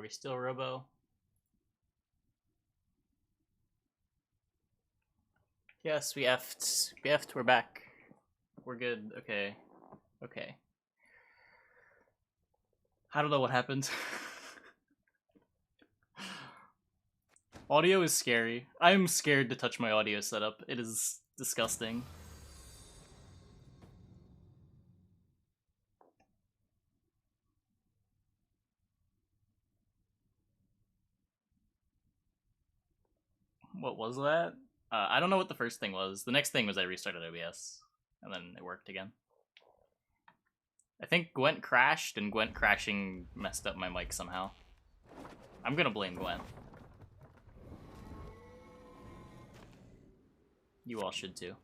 we still robo? Yes, we effed. We effed, we're back. We're good, okay. Okay. I don't know what happened. Audio is scary. I'm scared to touch my audio setup. It is disgusting. What was that? I don't know what the first thing was. The next thing was I restarted OBS, and then it worked again. I think Gwent crashed, and Gwent crashing messed up my mic somehow. I'm gonna blame Gwent. You all should too.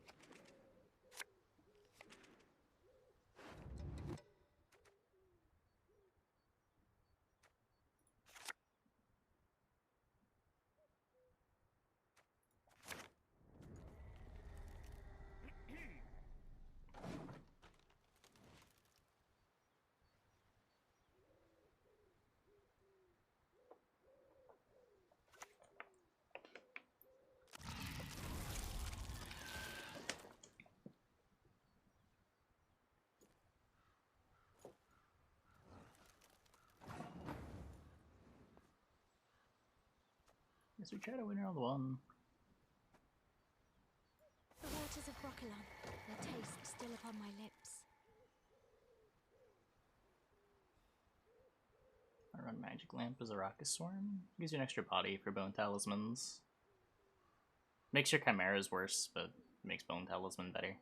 Guess we try to win round one. The waters of Broccolon, their taste still upon my lips. I run Magic Lamp as a Rocket Swarm. Gives you an extra body for Bone Talismans. Makes your Chimeras worse, but makes Bone Talisman better.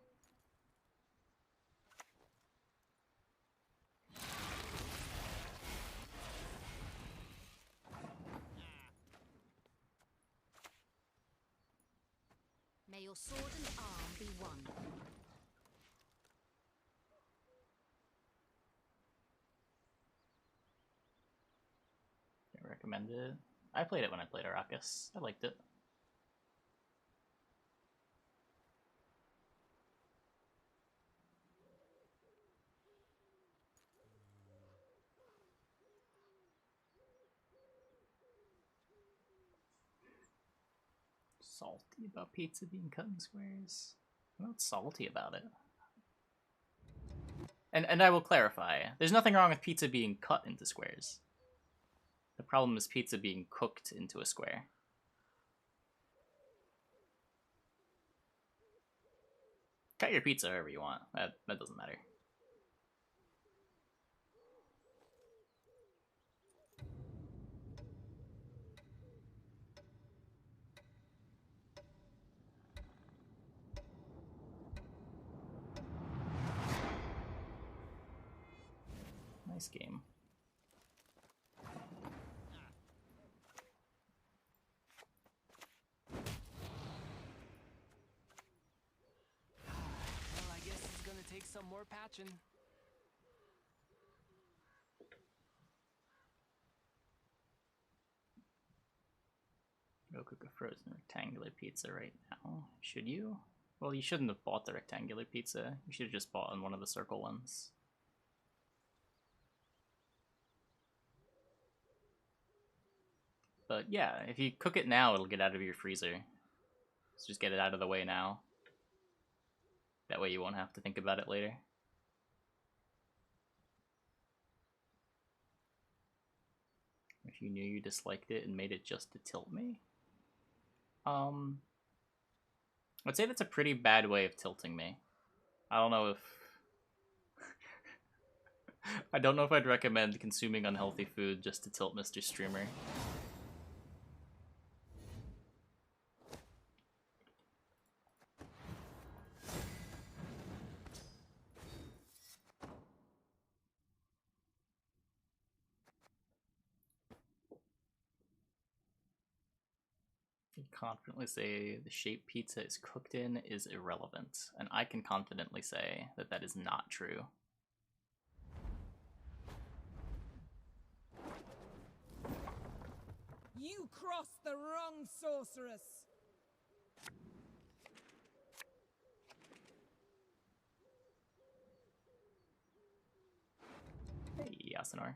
May your sword and arm be one. I recommend it. I played it when I played Arrakis. I liked it. Salty about pizza being cut in squares. I'm not salty about it. And I will clarify, there's nothing wrong with pizza being cut into squares. The problem is pizza being cooked into a square. Cut your pizza however you want. That doesn't matter. Nice game. Well, I guess it's gonna take some more patching. Go cook a frozen rectangular pizza right now. Should you? Well, you shouldn't have bought the rectangular pizza. You should have just bought one of the circle ones. But yeah, if you cook it now, it'll get out of your freezer. So just get it out of the way now. That way you won't have to think about it later. If you knew you disliked it and made it just to tilt me? I'd say that's a pretty bad way of tilting me. I don't know if... I don't know if I'd recommend consuming unhealthy food just to tilt Mr. Streamer. Confidently say the shape pizza is cooked in is irrelevant, and I can confidently say that that is not true. You crossed the wrong sorceress! Hey, Yasinor.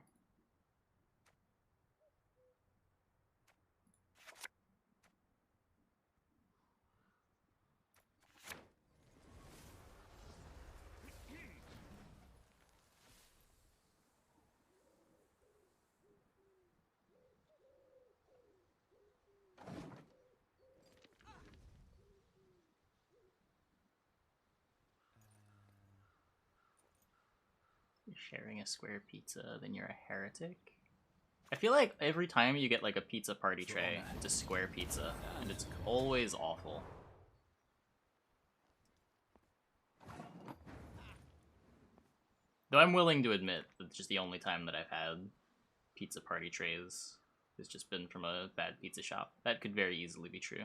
you're sharing a square pizza, then you're a heretic. I feel like every time you get like a pizza party tray, it's a square pizza, and it's always awful. Though I'm willing to admit that just the only time that I've had pizza party trays has just been from a bad pizza shop. That could very easily be true.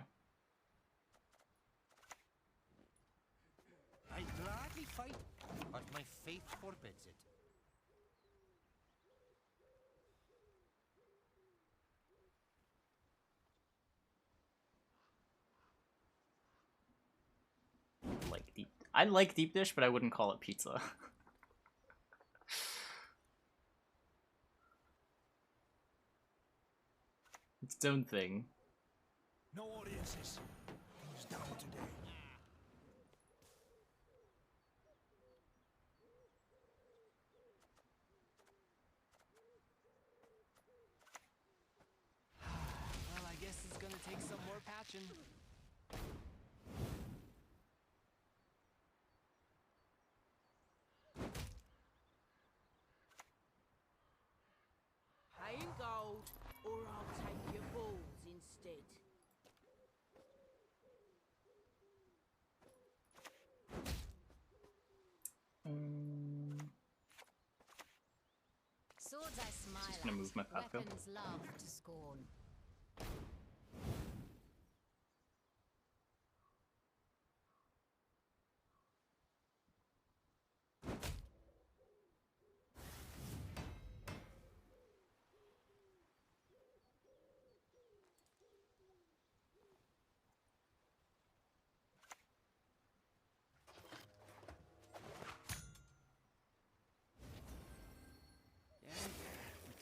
I gladly fight, but my faith forbids it. I like deep dish, but I wouldn't call it pizza. It's its own thing. No audiences. He's down today. Well, I guess it's gonna take some more patching. Pay in gold, or I'll take your balls instead. Swords I smile Just gonna move my at, Falco. weapons love to scorn.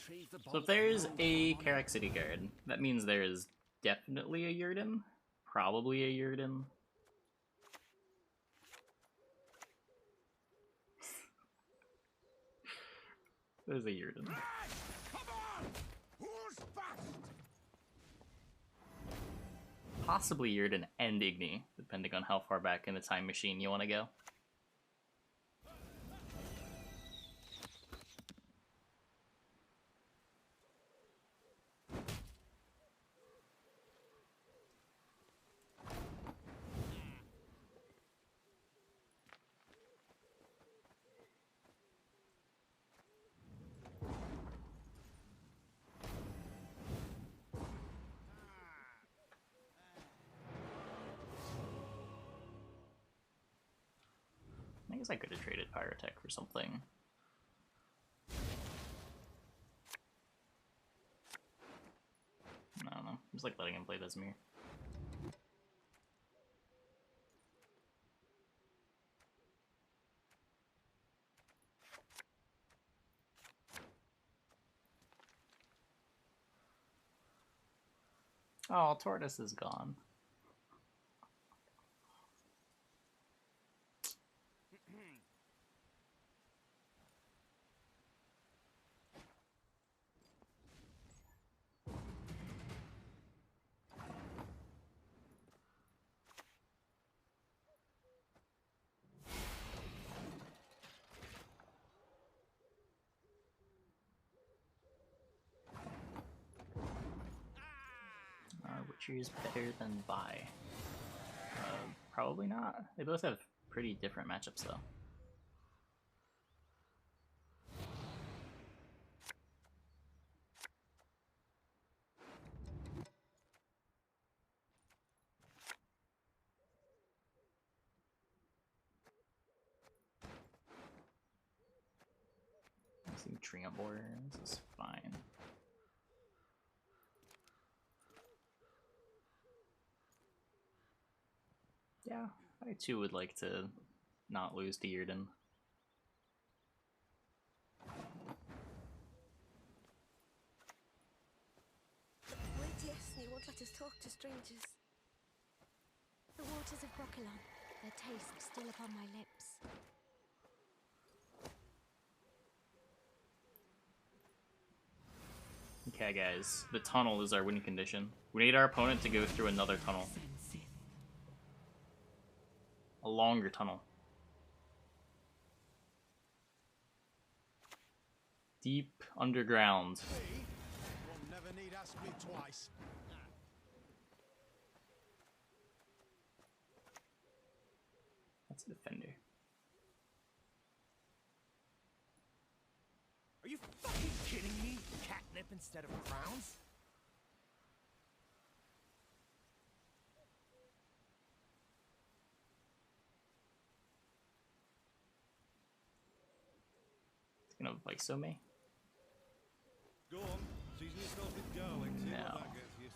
Retrieve the So if there's a Karak City Guard, that means there is definitely a Yurden. Probably a Yurden. There's a Yurden. Come on! Who's fast? Possibly Yurden and Igni, depending on how far back in the time machine you want to go. I guess I could have traded Pyrotech for something. I don't know. I'm just like letting him play Vesemir. Oh, Tortoise is gone. Witcher is better than Vi. Probably not. They both have pretty different matchups though. Some Treantborn, this is fine. Yeah, I too would like to not lose to Yurden. Wait, yes, you won't let us talk to strangers. The waters of Broccolon, their taste still upon my lips. Okay guys, the tunnel is our win condition. We need our opponent to go through another tunnel. A longer tunnel. Deep underground. One never need ask me twice. That's a defender. Are you fucking kidding me? Catnip instead of crowns? It's gonna Viso me. Go on, season yourself with garlic. See No. what that gets you.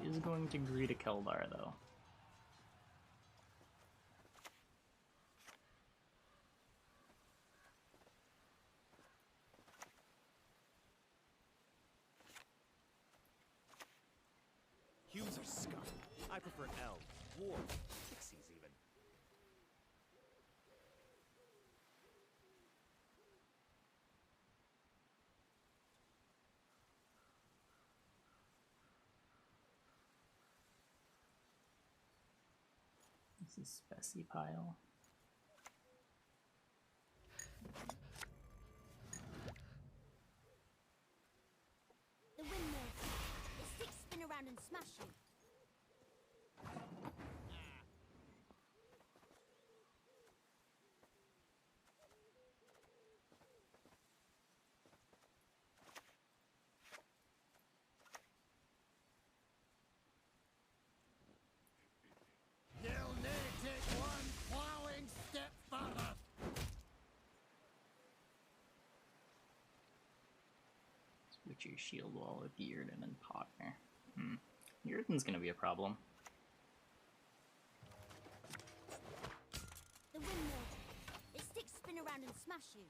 He is going to greet a Keldar though. Humans are scum. I prefer elves, dwarves, pixies even. This is Spessy Pile. The windmill. The sticks spin around and smash you. You'll never take one plowing step further. Switch your shield wall with Yrden and Pogner. Yrden's gonna be a problem. The windmill. The sticks spin around and smash you.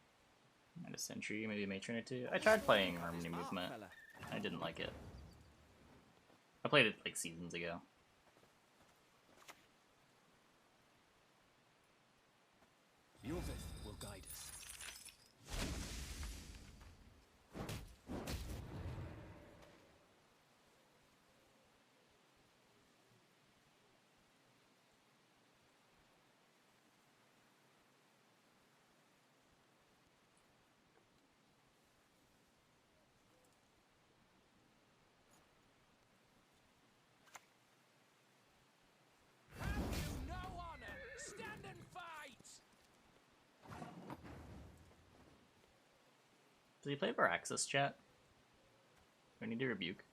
And a Sentry, maybe a Matron or two. I tried playing Harmony Movement. I didn't like it. I played it like seasons ago. Your faith will guide us. Have you no honor? Stand and fight! Does he play Baraxis, chat? Do I need to rebuke?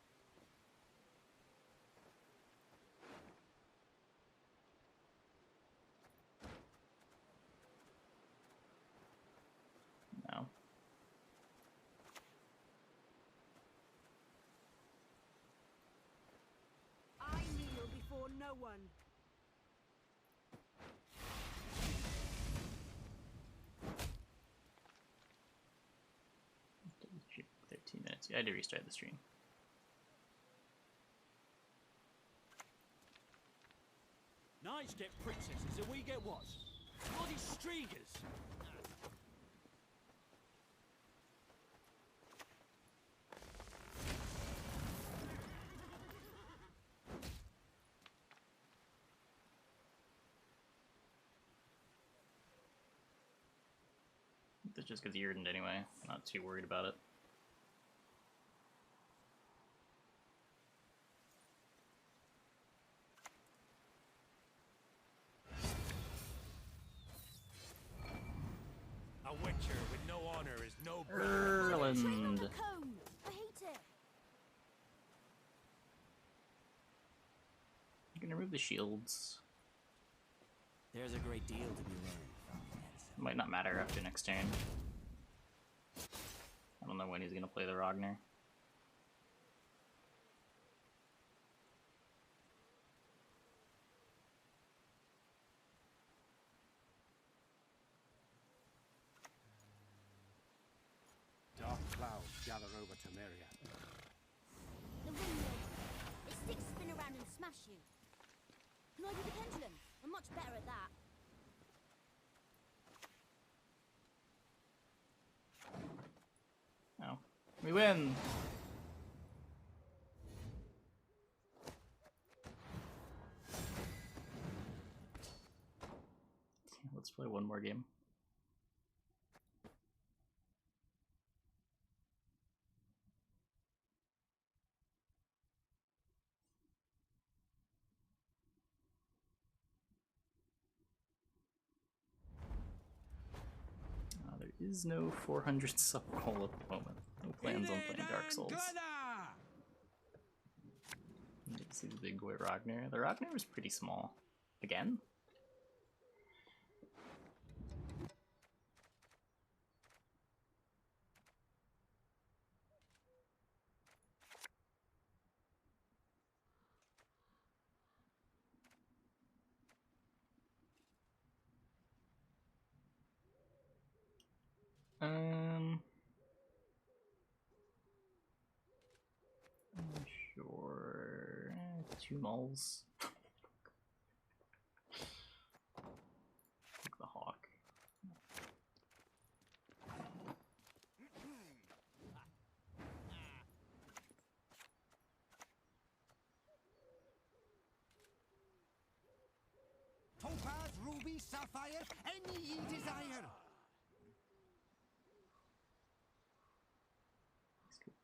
No. I kneel before no one. Double check 13 minutes. Yeah, I had to restart the stream. Knights get princesses and we get what? Bloody streakers! That's just because Yrden anyway. I'm not too worried about it. A witcher with no honor is no Chain on Erland. the cone. I hate it. You can remove the shields. There's a great deal to be learned from Elysium. Might not matter after next turn. I don't know when he's gonna play the Ragnar. Dark clouds gather over Temeria. The windmill. The sticks spin around and smash you. Can I do the pendulum? I'm much better at that. Oh. We win! Let's play one more game. is no 400 sub goal at the moment. No plans on playing Dark Souls. You get to see the big boy Ragnar. The Ragnar was pretty small. Again? Sure. 2 moles. Take the hawk. Topaz, ruby, sapphire, any ye desire.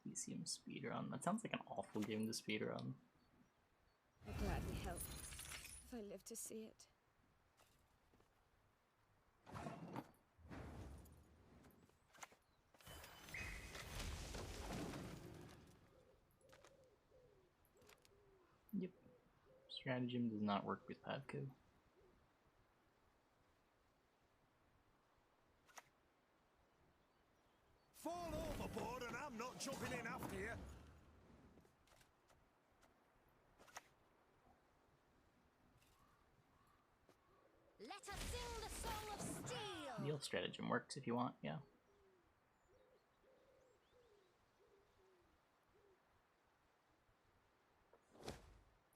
Elysium speedrun. That sounds like an awful game to speedrun. I'd gladly help if I live to see it. Yep. Stratagem does not work with Pavko. Fall overboard and I'm not jumping in after you. Let us sing the song of steel! Neil stratagem works if you want, yeah.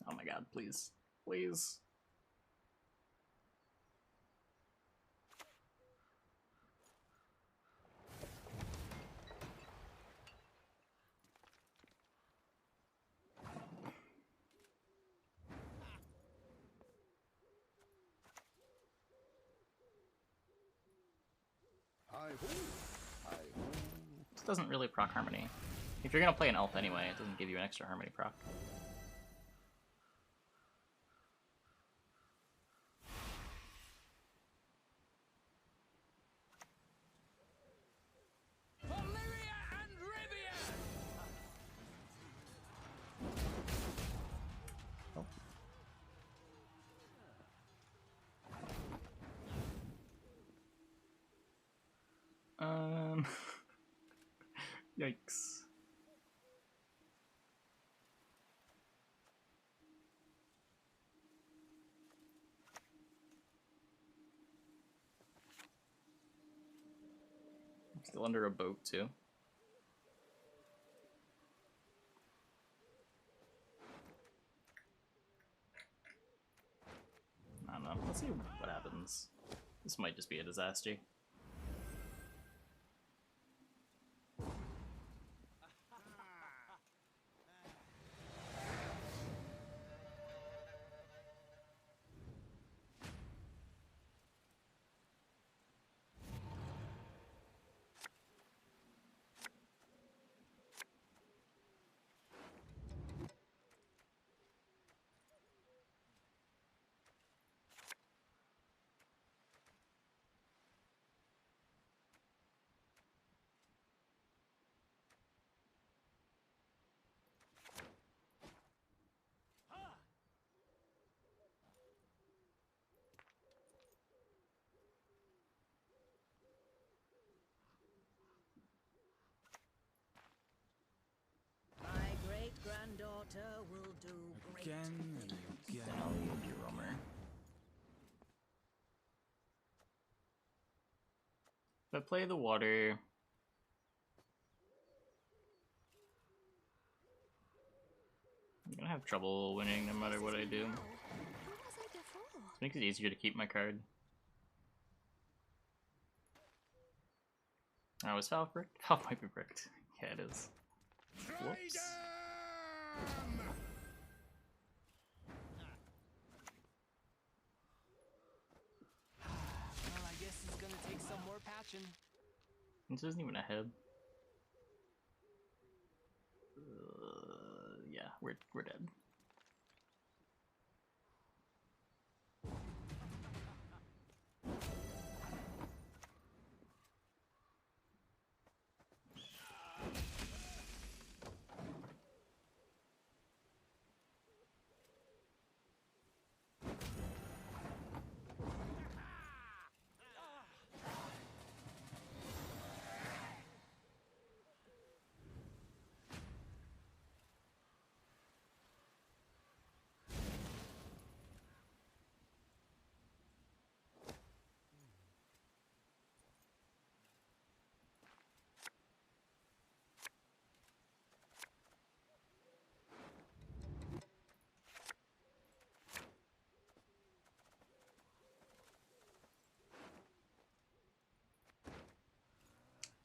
Oh my god, please. Please. This doesn't really proc harmony. If you're gonna play an elf anyway, it doesn't give you an extra harmony proc. Yikes. I'm still under a boat too. I don't know. Let's see what happens. This might just be a disaster. Granddaughter will do great Again and things. again. Then I'll yield your roamer. If I play the water, I'm gonna have trouble winning no matter what I do. Who was I before? This makes it easier to keep my card. Oh, is Valve bricked? Valve might be bricked. Yeah, it is. Whoops. Well, I guess it's gonna take some more patching. This isn't even a head. Yeah, we're dead.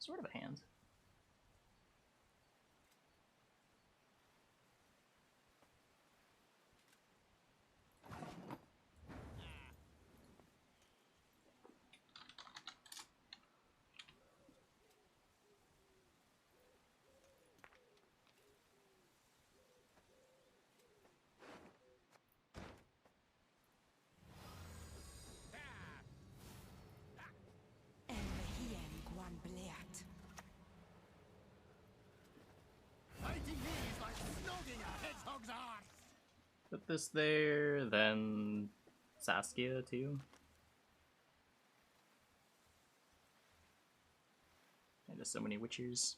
sort of a hand. Put this there, then Saskia too. And just so many witchers.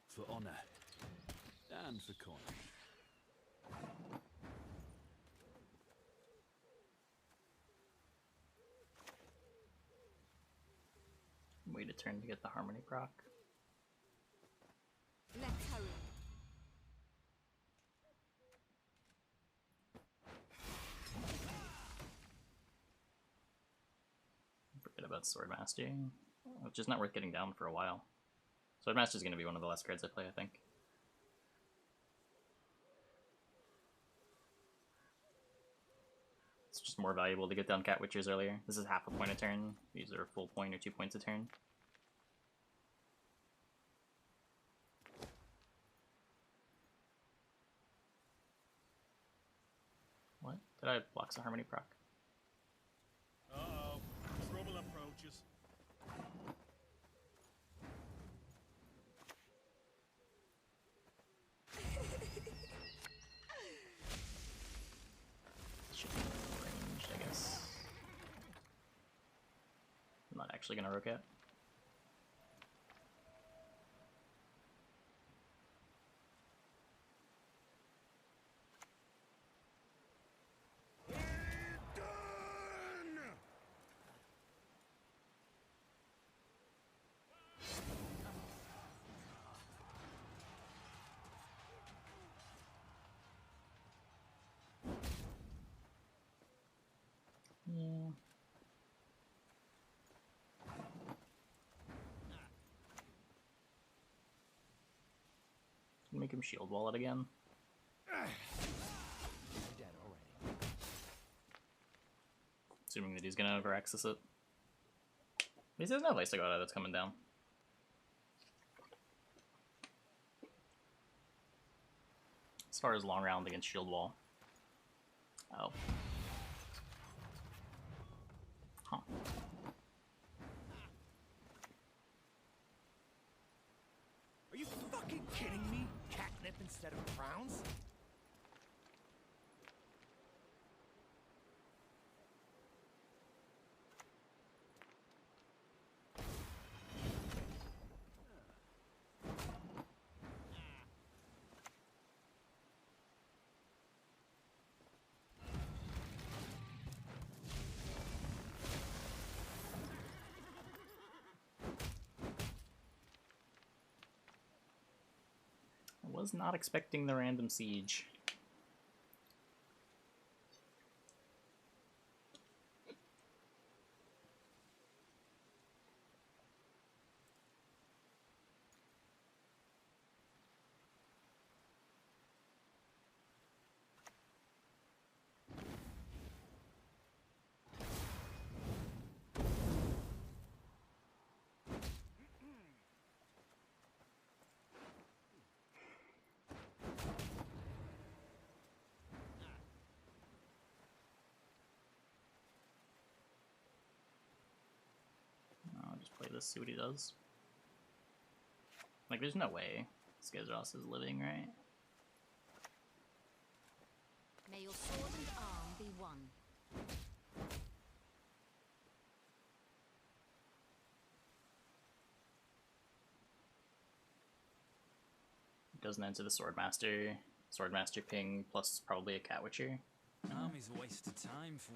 For honor. And for coin. Wait a turn to get the harmony proc. Let's hurry. Forget about Swordmaster, which is not worth getting down for a while. Swordmaster is going to be one of the last cards I play, I think. It's just more valuable to get down Cat Witchers earlier. This is half a point a turn. These are a full point or 2 points a turn. What? Did I block the harmony proc? Uh-oh. Trouble approaches. Should be ranged, I guess. I'm not actually gonna rook it. Yeah. Make him shield wall it again. Dead already. Assuming that he's gonna over-access it. He doesn't have Ice Agata that's coming down. As far as long round against shield wall. Oh. Huh. Are you fucking kidding me? Catnip instead of crowns? I was not expecting the random siege. I'll just play this, see what he does. Like, there's no way Skizros is living, right? May your sword and arm be one. Doesn't enter the Swordmaster. Swordmaster ping plus probably a Cat Witcher. Army's a waste of time for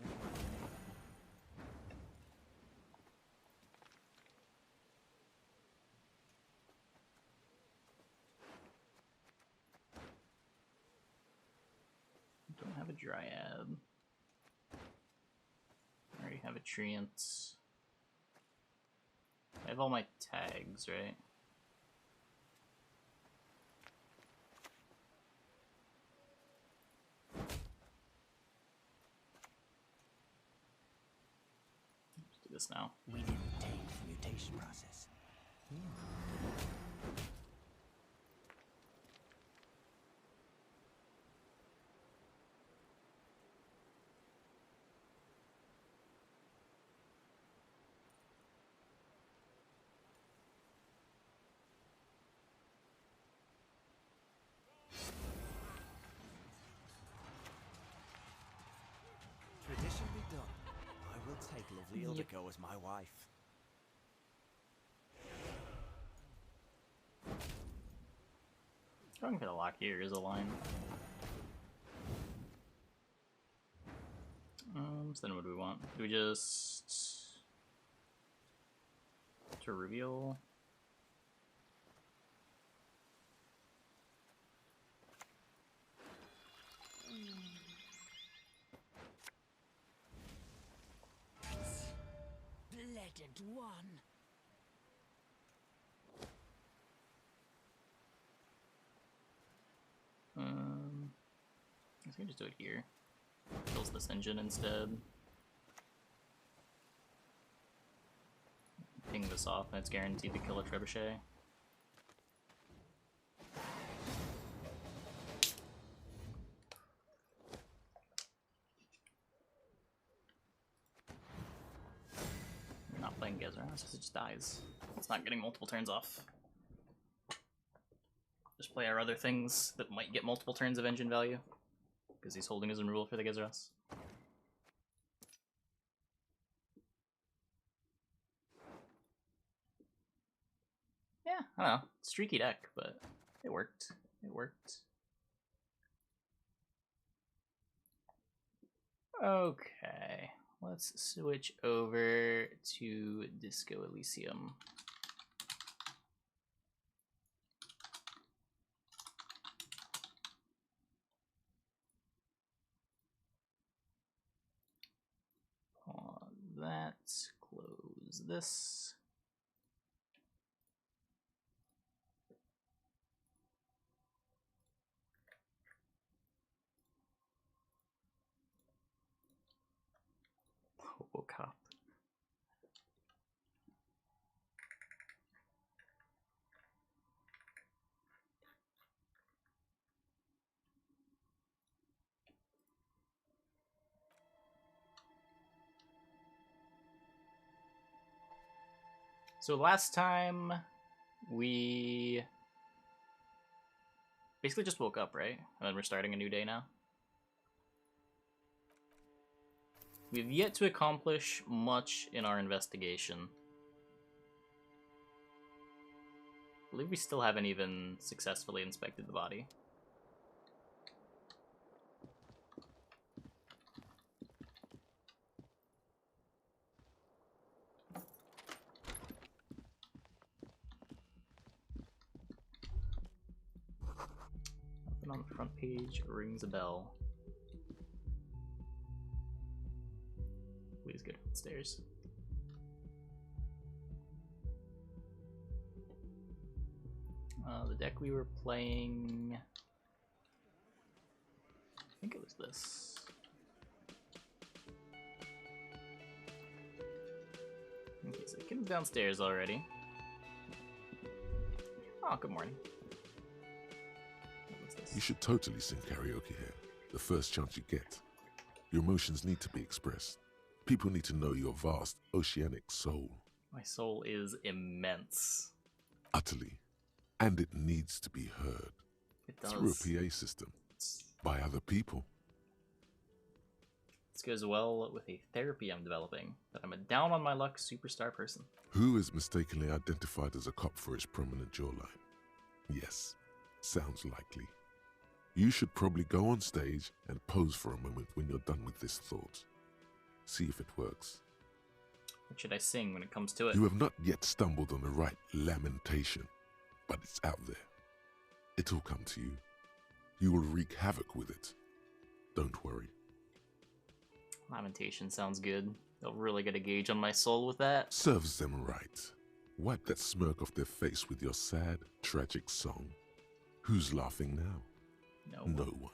Don't have a Dryad. I already have a Treant. I have all my tags, right? Let's do this now. We didn't take the mutation process. Tradition be done. I will take lovely Ildigo as my wife. Going for the lock here is a line. So then what do we want? Do we just to reveal? Blooded one. I think just do it here. Kills this engine instead. Ping this off, and it's guaranteed to kill a trebuchet. We're not playing Gezeras because it just dies. It's not getting multiple turns off. Just play our other things that might get multiple turns of engine value, because he's holding his removal for the Gezeras. Yeah, I don't know. Streaky deck, but it worked. It worked. Okay, let's switch over to Disco Elysium. Pause that, close this. Cop. So last time we basically just woke up, right? And then we're starting a new day now. We've yet to accomplish much in our investigation. I believe we still haven't even successfully inspected the body. Nothing on the front page rings a bell. Please go downstairs. The deck we were playing, I think it was this. Okay, so Kim's downstairs already. Oh, good morning. What's this? You should totally sing karaoke here, the first chance you get. Your emotions need to be expressed. People need to know your vast, oceanic soul. My soul is immense. Utterly. And it needs to be heard. It does. Through a PA system. By other people. This goes well with a therapy I'm developing, that I'm a down-on-my-luck superstar person. Who is mistakenly identified as a cop for his prominent jawline? Yes, sounds likely. You should probably go on stage and pose for a moment when you're done with this thought. See if it works. What should I sing when it comes to it? You have not yet stumbled on the right lamentation, but it's out there. It'll come to you. You will wreak havoc with it. Don't worry. Lamentation sounds good. They'll really get a gauge on my soul with that. Serves them right. Wipe that smirk off their face with your sad, tragic song. Who's laughing now? No. No one.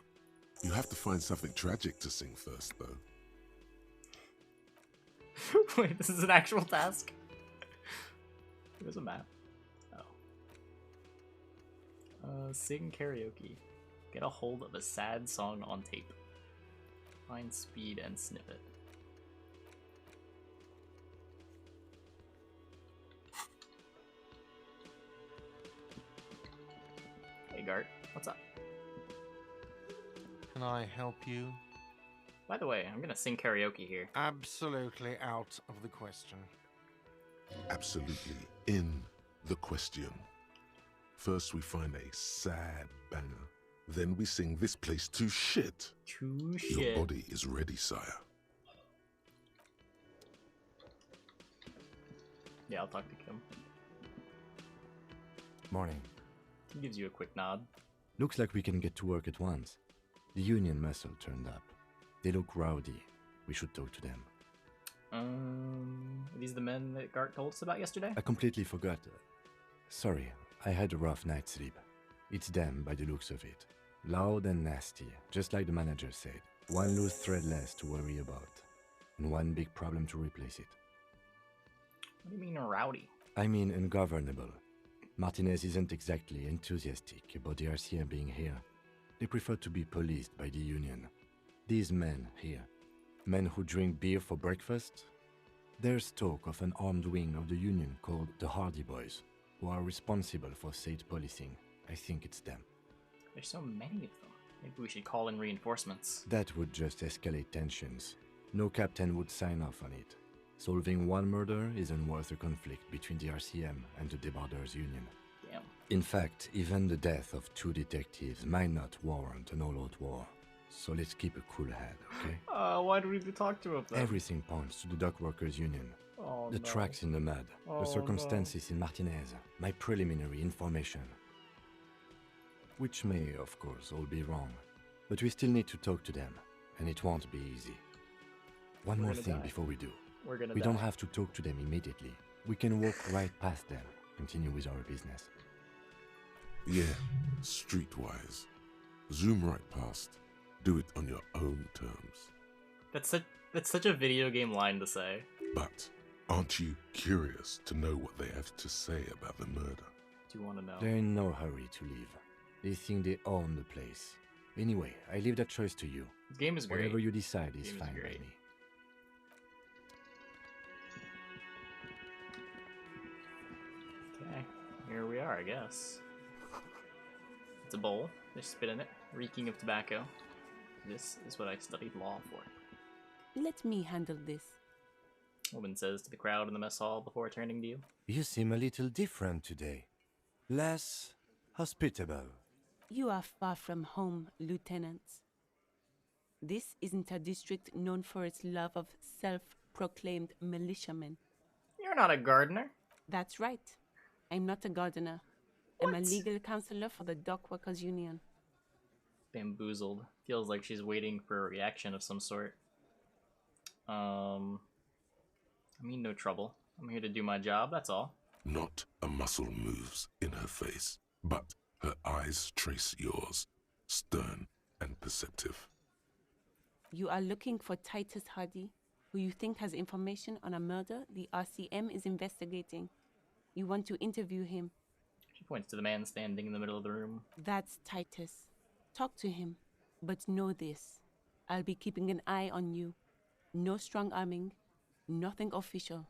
You have to find something tragic to sing first, though. Wait, this is an actual task? There's a map. Oh. Sing karaoke. Get a hold of a sad song on tape. Find speed and snippet. Hey Gart, what's up? Can I help you? By the way, I'm gonna sing karaoke here. Absolutely out of the question. Absolutely in the question. First we find a sad banger. Then we sing this place to shit. To Your shit. body is ready, sire. Yeah, I'll talk to Kim. Morning. He gives you a quick nod. Looks like we can get to work at once. The Union muscle turned up. They look rowdy. We should talk to them. Are these the men that Gart told us about yesterday? I completely forgot. Sorry, I had a rough night's sleep. It's them by the looks of it. Loud and nasty, just like the manager said. One loose thread less to worry about. And one big problem to replace it. What do you mean rowdy? I mean ungovernable. Martinez isn't exactly enthusiastic about the RCM being here. They prefer to be policed by the Union. These men here, men who drink beer for breakfast, there's talk of an armed wing of the Union called the Hardy Boys, who are responsible for state policing. I think it's them. There's so many of them. Maybe we should call in reinforcements. That would just escalate tensions. No captain would sign off on it. Solving one murder isn't worth a conflict between the RCM and the Debarders Union. Damn. In fact, even the death of 2 detectives might not warrant an all-out war. So let's keep a cool head, okay? Why do we even talk to him then? Everything points to the Dock Workers Union. Oh, The no. tracks in the mud, Oh, the circumstances in Martinez, my preliminary information. Which may, of course, all be wrong. But we still need to talk to them, and it won't be easy. One We're more gonna thing die. before we do. We're gonna We die. don't have to talk to them immediately. We can walk right past them, continue with our business. Yeah, streetwise. Zoom right past. Do it on your own terms. That's such a video game line to say. But aren't you curious to know what they have to say about the murder? Do you want to know? They're in no hurry to leave. They think they own the place. Anyway, I leave that choice to you. This game is great. Whatever you decide is Game is fine by great. me. Okay, here we are, I guess. It's a bowl. There's spit in it, reeking of tobacco. This is what I studied law for. Let me handle this. Woman says to the crowd in the mess hall before turning to you. You seem a little different today. Less hospitable. You are far from home, Lieutenant. This isn't a district known for its love of self-proclaimed militiamen. You're not a gardener. That's right. I'm not a gardener. I'm a What? legal counselor for the Dock Workers Union. Bamboozled. Feels like she's waiting for a reaction of some sort. I mean, no trouble. I'm here to do my job, that's all. Not a muscle moves in her face, but her eyes trace yours, stern and perceptive. You are looking for Titus Hardy, who you think has information on a murder the RCM is investigating. You want to interview him. She points to the man standing in the middle of the room. That's Titus. Talk to him. But know this. I'll be keeping an eye on you. No strong arming. Nothing official.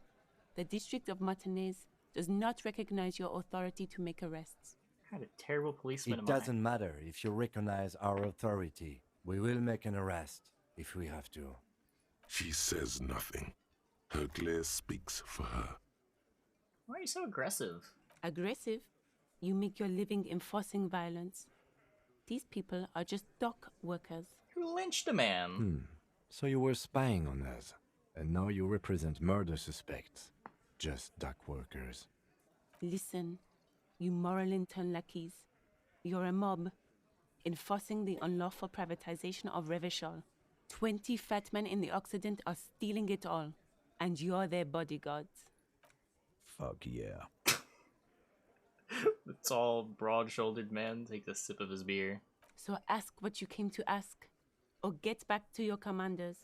The District of Martinez does not recognize your authority to make arrests. What kind of terrible policeman It am I? doesn't matter if you recognize our authority. We will make an arrest if we have to. She says nothing. Her glare speaks for her. Why are you so aggressive? Aggressive? You make your living enforcing violence. These people are just dock workers. Who lynched a man? So you were spying on us, and now you represent murder suspects. Just dock workers. Listen, you moral intern lackeys. You're a mob. enforcing the unlawful privatization of Revachol. 20 fat men in the Occident are stealing it all, and you're their bodyguards. Fuck yeah. The tall, broad-shouldered man takes a sip of his beer. So ask what you came to ask, or get back to your commanders.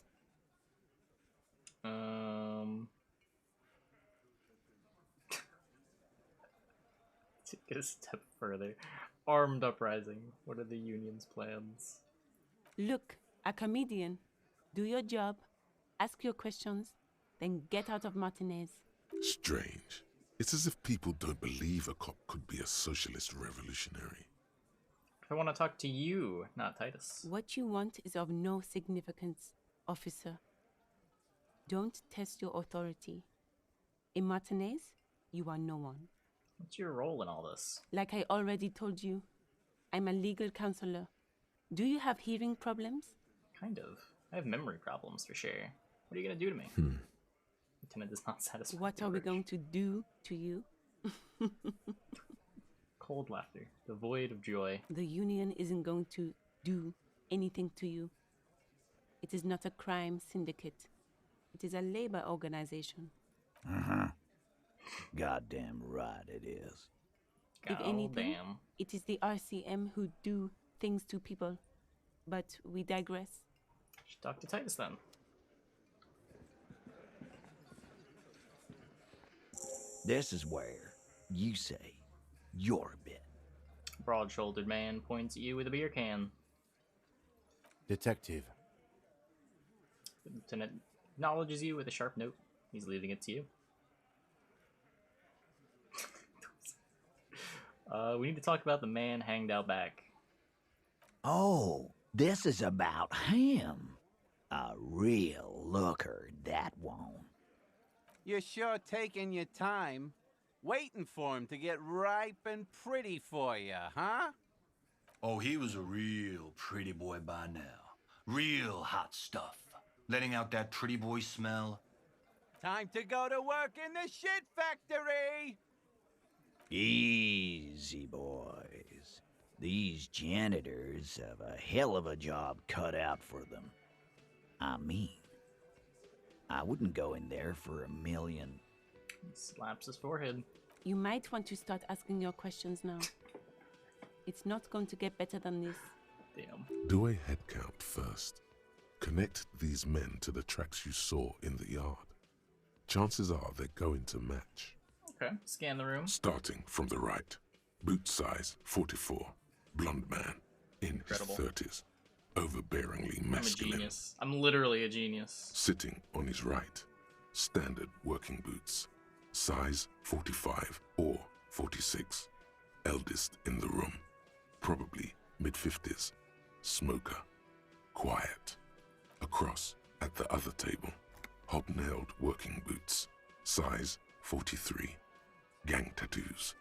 Take it a step further. Armed uprising. What are the Union's plans? Look, a comedian. Do your job, ask your questions, then get out of Martinez. Strange. It's as if people don't believe a cop could be a socialist revolutionary. I want to talk to you, not Titus. What you want is of no significance, officer. Don't test your authority. In Martinez, you are no one. What's your role in all this? Like I already told you, I'm a legal counselor. Do you have hearing problems? Kind of. I have memory problems for sure. What are you gonna do to me? Lieutenant does not satisfy. What are we going to do to you? Cold laughter, devoid of joy. The Union isn't going to do anything to you. It is not a crime syndicate. It is a labor organization. Goddamn right it is. If anything, Damn. it is the RCM who do things to people. But we digress. Should talk to Titus then. This is where you say your bit. Broad-shouldered man points at you with a beer can. Detective. The lieutenant acknowledges you with a sharp note. He's leaving it to you. We need to talk about the man hanged out back. Oh, this is about him. A real looker, that one. You're sure taking your time, waiting for him to get ripe and pretty for you, huh? Oh, he was a real pretty boy by now. Real hot stuff. Letting out that pretty boy smell. Time to go to work in the shit factory! Easy, boys. These janitors have a hell of a job cut out for them. I mean, I wouldn't go in there for $1 million. He slaps his forehead. You might want to start asking your questions now. It's not going to get better than this. Damn. Do a head count first. Connect these men to the tracks you saw in the yard. Chances are they're going to match. Okay, scan the room. Starting from the right. Boot size 44. Blonde man in Incredible. his 30s. Overbearingly I'm a masculine. genius. I'm literally a genius. Sitting on his right. Standard working boots. Size 45 or 46. Eldest in the room. Probably mid-50s. Smoker. Quiet. Across at the other table. Hobnailed working boots. Size 43. Gang tattoos.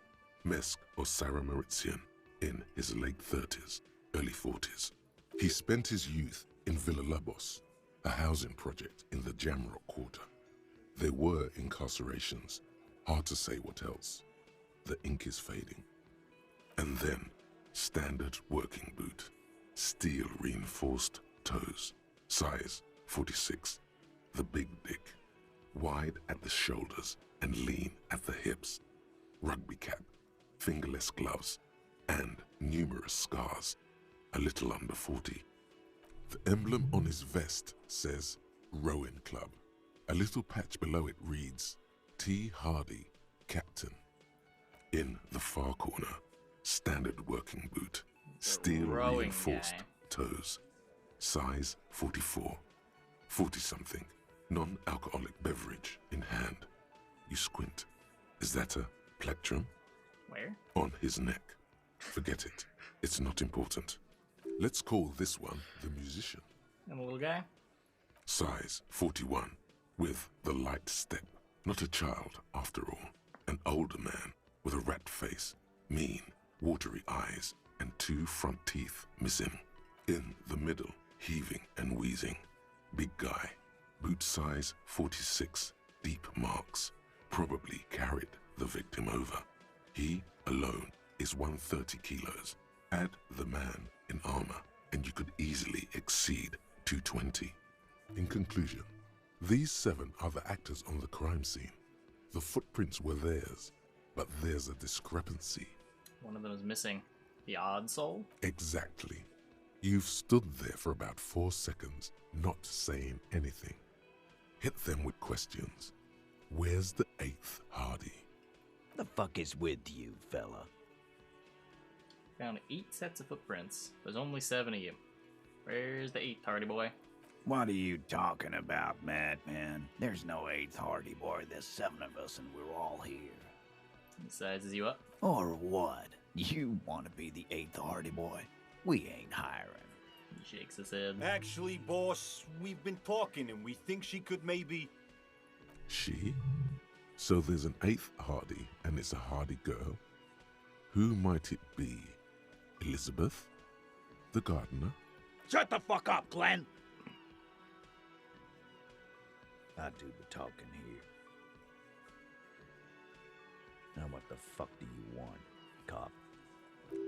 Mesk or Sarah Mauritian in his late 30s, early 40s. He spent his youth in Villa Labos, a housing project in the Jamrock Quarter. There were incarcerations, hard to say what else. The ink is fading. And then, standard working boot, steel reinforced toes, size 46, the big dick, wide at the shoulders and lean at the hips, rugby cap, fingerless gloves, and numerous scars, a little under 40. The emblem on his vest says Rowing Club. A little patch below it reads T. Hardy, Captain. In the far corner, standard working boot, steel rowing reinforced guy. toes, size 44, 40-something, non-alcoholic beverage in hand. You squint. Is that a plectrum? Where? On his neck. Forget it. It's not important. Let's call this one the musician. And the little guy? Size 41, with the light step. Not a child, after all. An older man with a rat face, mean, watery eyes, and 2 front teeth missing. In the middle, heaving and wheezing. Big guy. Boot size 46, deep marks. Probably carried the victim over. He alone is 130 kilos. Add the man in armor, and you could easily exceed 220. In conclusion, these 7 are the actors on the crime scene. The footprints were theirs, but there's a discrepancy. One of them is missing. The odd soul? Exactly. You've stood there for about 4 seconds, not saying anything. Hit them with questions. Where's the 8th Hardy? The fuck is with you, fella? Found 8 sets of footprints. There's only 7 of you. Where's the 8th Hardy boy? What are you talking about, madman? There's no 8th Hardy boy. There's 7 of us and we're all here. He sizes you up. Or what? You want to be the 8th Hardy boy? We ain't hiring. He shakes his head. Actually, boss, we've been talking and we think she could maybe... She? So there's an 8th Hardy, and it's a Hardy girl? Who might it be? Elizabeth? The gardener? Shut the fuck up, Glenn! I do the talking here. Now what the fuck do you want, cop?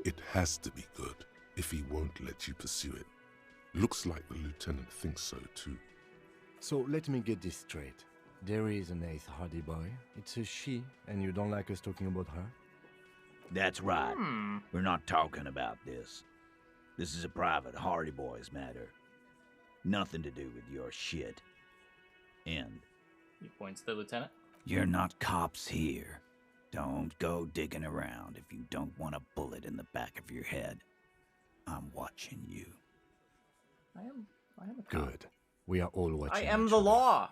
It has to be good, if he won't let you pursue it. Looks like the lieutenant thinks so too. So let me get this straight. There is an 8th Hardy boy. It's a she, and you don't like us talking about her? That's right. We're not talking about this. This is a private Hardy Boys matter. Nothing to do with your shit. End. He points to the lieutenant. You're not cops here. Don't go digging around if you don't want a bullet in the back of your head. I'm watching you. I am a cop. Good. We are all watching. I am each the other. law!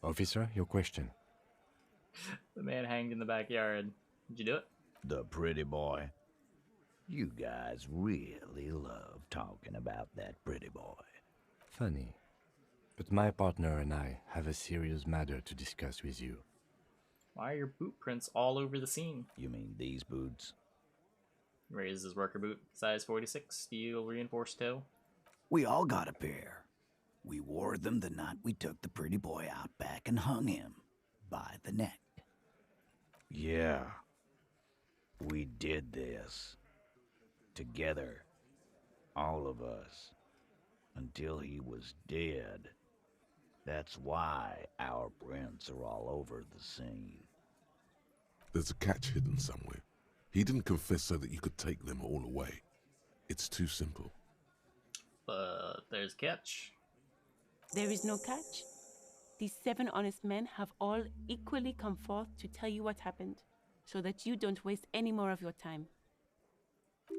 Officer, your question. The man hanged in the backyard. Did you do it? The pretty boy. You guys really love talking about that pretty boy. Funny. But my partner and I have a serious matter to discuss with you. Why are your boot prints all over the scene? You mean these boots? Raises his worker boot, size 46, steel reinforced toe. We all got a pair. We wore them the night we took the pretty boy out back and hung him by the neck. Yeah, we did this. Together. All of us. Until he was dead. That's why our prints are all over the scene. There's a catch hidden somewhere. He didn't confess so that you could take them all away. It's too simple. But there's a catch. There is no catch. These 7 honest men have all equally come forth to tell you what happened, so that you don't waste any more of your time.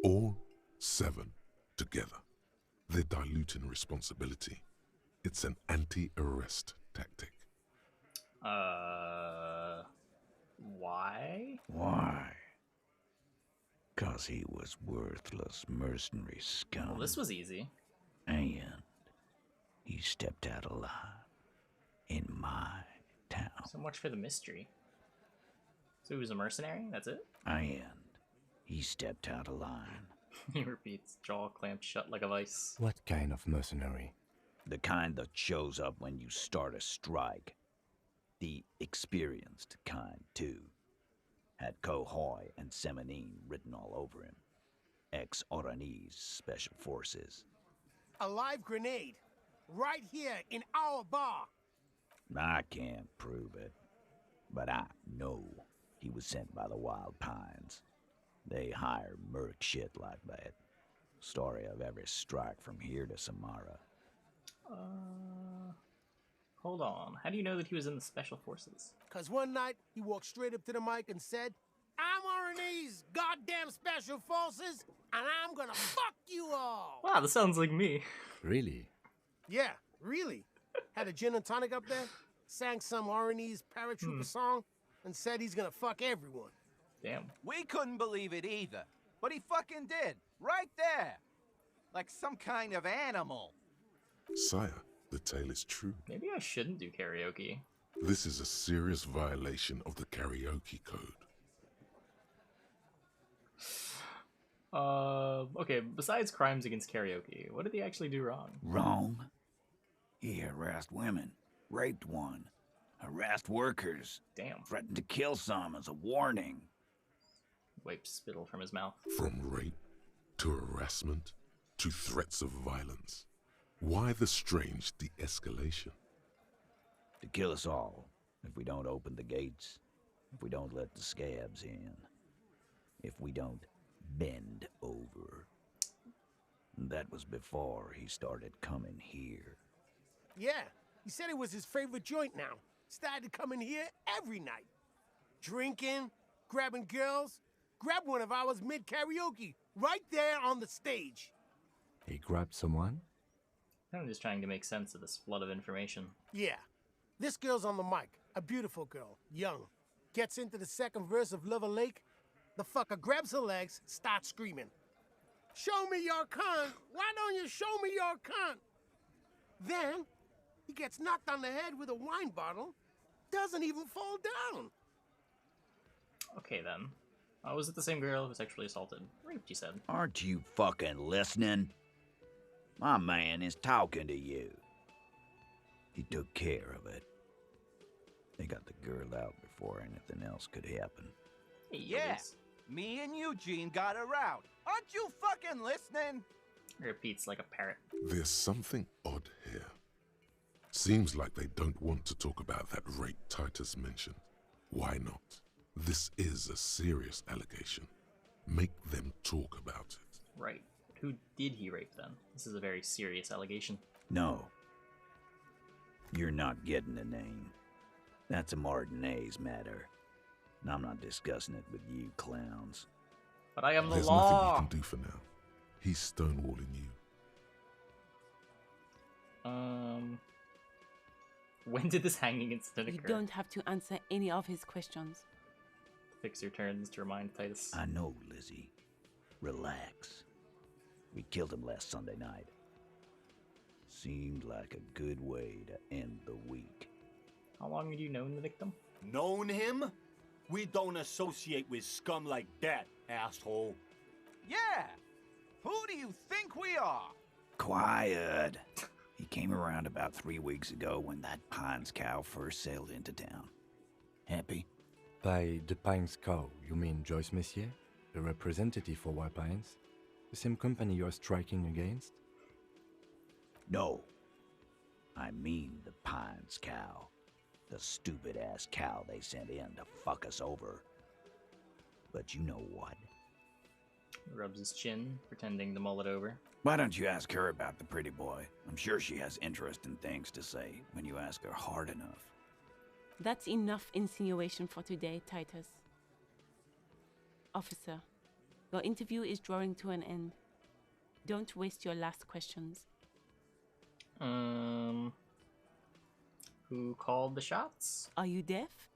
All 7 together. They're diluting responsibility. It's an anti-arrest tactic. Why? Why? 'Cause he was worthless mercenary scum. Well, this was easy. And he stepped out alive in my town. So much for the mystery. So he was a mercenary? That's it? And he stepped out of line. He repeats, jaw clamped shut like a vice. What kind of mercenary? The kind that shows up when you start a strike. The experienced kind, too. Had Kohoy and Semenine written all over him. Ex-Oranese Special Forces. A live grenade. Right here in our bar. I can't prove it. But I know he was sent by the Wild Pines. They hire merc shit like that. Story of every strike from here to Samara. Hold on. How do you know that he was in the Special Forces? 'Cause one night, he walked straight up to the mic and said, I'm Oranese goddamn Special Forces, and I'm gonna fuck you all. Wow, this sounds like me. Really? Yeah, really. Had a gin and tonic up there, sang some Oranese paratrooper song, and said he's gonna fuck everyone. Damn. We couldn't believe it either, but he fucking did, right there. Like some kind of animal. Sire, the tale is true. Maybe I shouldn't do karaoke. This is a serious violation of the karaoke code. Okay, besides crimes against karaoke, what did he actually do wrong? Wrong? He harassed women, raped one, harassed workers. Damn. Threatened to kill some as a warning. Wipes spittle from his mouth. From rape to harassment, to threats of violence. Why the strange de-escalation? To kill us all if we don't open the gates, if we don't let the scabs in, if we don't bend over. That was before he started coming here. Yeah, he said it was his favorite joint now. Started coming here every night. Drinking, grabbing girls. Grabbed one of ours mid-karaoke, right there on the stage. He grabbed someone? I'm just trying to make sense of this flood of information. Yeah, this girl's on the mic. A beautiful girl, young. Gets into the second verse of Lover Lake. The fucker grabs her legs, starts screaming. Show me your cunt! Why don't you show me your cunt? Then, he gets knocked on the head with a wine bottle. Doesn't even fall down. Okay then. Was it the same girl who was sexually assaulted? Raped, you said. Aren't you fucking listening? My man is talking to you. He took care of it. They got the girl out before anything else could happen. Hey, Yeah, Yogis. me and Eugene got her out. Aren't you fucking listening? He repeats like a parrot. There's something odd here. Seems like they don't want to talk about that rape Titus mentioned. Why not? This is a serious allegation. Make them talk about it. Right. Who did he rape then? This is a very serious allegation. No. You're not getting a name. That's a Martinez matter. And I'm not discussing it with you clowns. But I am the There's law! nothing you can do for now. He's stonewalling you. When did this hanging incident You occur? don't have to answer any of his questions. Fixer turns to remind Titus. I know, Lizzie. Relax. We killed him last Sunday night. Seemed like a good way to end the week. How long had you known the victim? Known him? We don't associate with scum like that, asshole. Yeah. Who do you think we are? Quiet. He came around about 3 weeks ago when that Pines cow first sailed into town. Happy? By the Pines cow, you mean Joyce Messier? The representative for White Pines? The same company you're striking against? No. I mean the Pines cow. The stupid-ass cow they sent in to fuck us over. But you know what? He rubs his chin, pretending to mull it over. Why don't you ask her about the pretty boy? I'm sure she has interesting things to say when you ask her hard enough. That's enough insinuation for today, Titus. Officer, your interview is drawing to an end. Don't waste your last questions. Who called the shots? Are you deaf?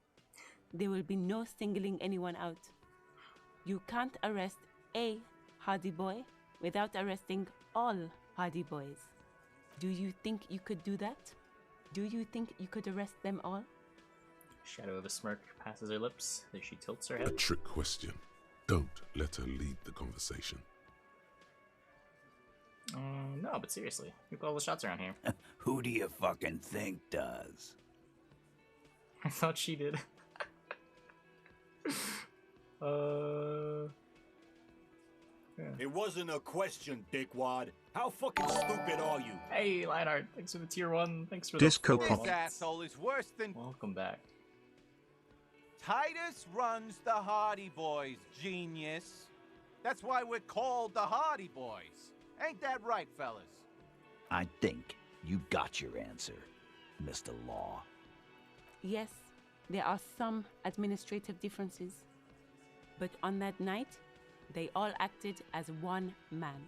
There will be no singling anyone out. You can't arrest a Hardy Boy without arresting all Hardy Boys. Do you think you could do that? Do you think you could arrest them all? Shadow of a smirk passes her lips as she tilts her A head. trick question. Don't let her lead the conversation. No, but seriously, who called the shots around here? Who do you fucking think does? I thought she did. Yeah. It wasn't a question, dickwad. How fucking stupid are you? Hey, Lionheart, thanks for the tier 1. Thanks for Disco the 4 Pump. This months. asshole is worse than Welcome back. Titus runs the Hardy Boys, genius. That's why we're called the Hardy Boys. Ain't that right, fellas? I think you got your answer, Mr. Law. Yes, there are some administrative differences. But on that night, they all acted as one man.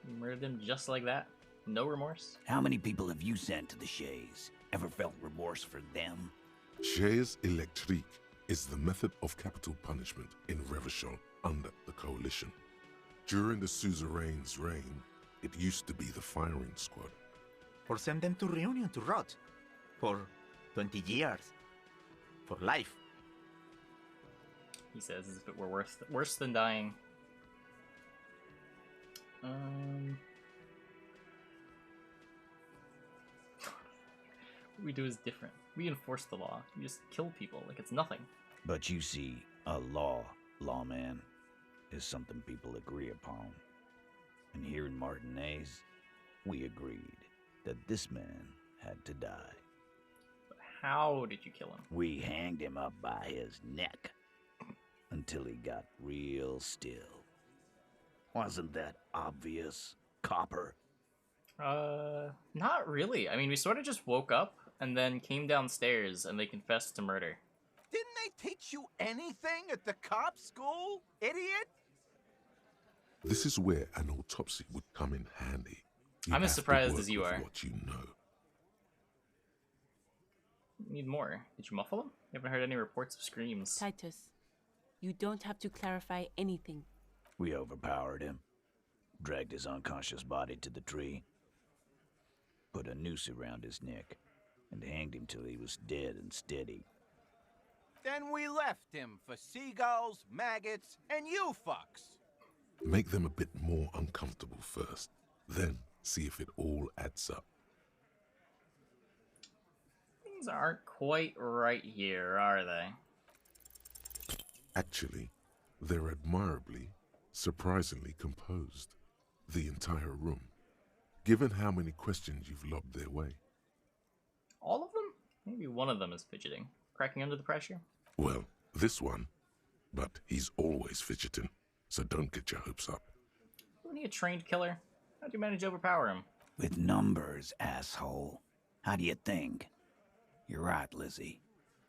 You murdered him just like that? No remorse? How many people have you sent to the Shays? Ever felt remorse for them? Chaise électrique is the method of capital punishment in Revachol under the Coalition. During the suzerain's reign, it used to be the firing squad. Or send them to Reunion to rot. For 20 years. For life. He says as if it were worse than dying. What we do is different. We enforce the law. We just kill people like it's nothing. But you see, a lawman. is something people agree upon. And here in Martinez, we agreed that this man had to die. How did you kill him? We hanged him up by his neck until he got real still. Wasn't that obvious, Copper? Not really. I mean, we sort of just woke up and then came downstairs and they confessed to murder. Didn't they teach you anything at the cop school, idiot? This is where an autopsy would come in handy. You I'm as have to surprised work as you with are. what you know. Need more. Did you muffle him? You haven't heard any reports of screams. Titus, you don't have to clarify anything. We overpowered him, dragged his unconscious body to the tree, put a noose around his neck, and hanged him till he was dead and steady. Then we left him for seagulls, maggots, and you fucks. Make them a bit more uncomfortable first, then see if it all adds up. Things aren't quite right here, are they? Actually, they're admirably, surprisingly composed. The entire room. Given how many questions you've lobbed their way. All of them? Maybe one of them is fidgeting. Cracking under the pressure? Well, this one. But he's always fidgeting, so don't get your hopes up. Isn't he a trained killer? How'd you manage to overpower him? With numbers, asshole. How do you think? You're right, Lizzie.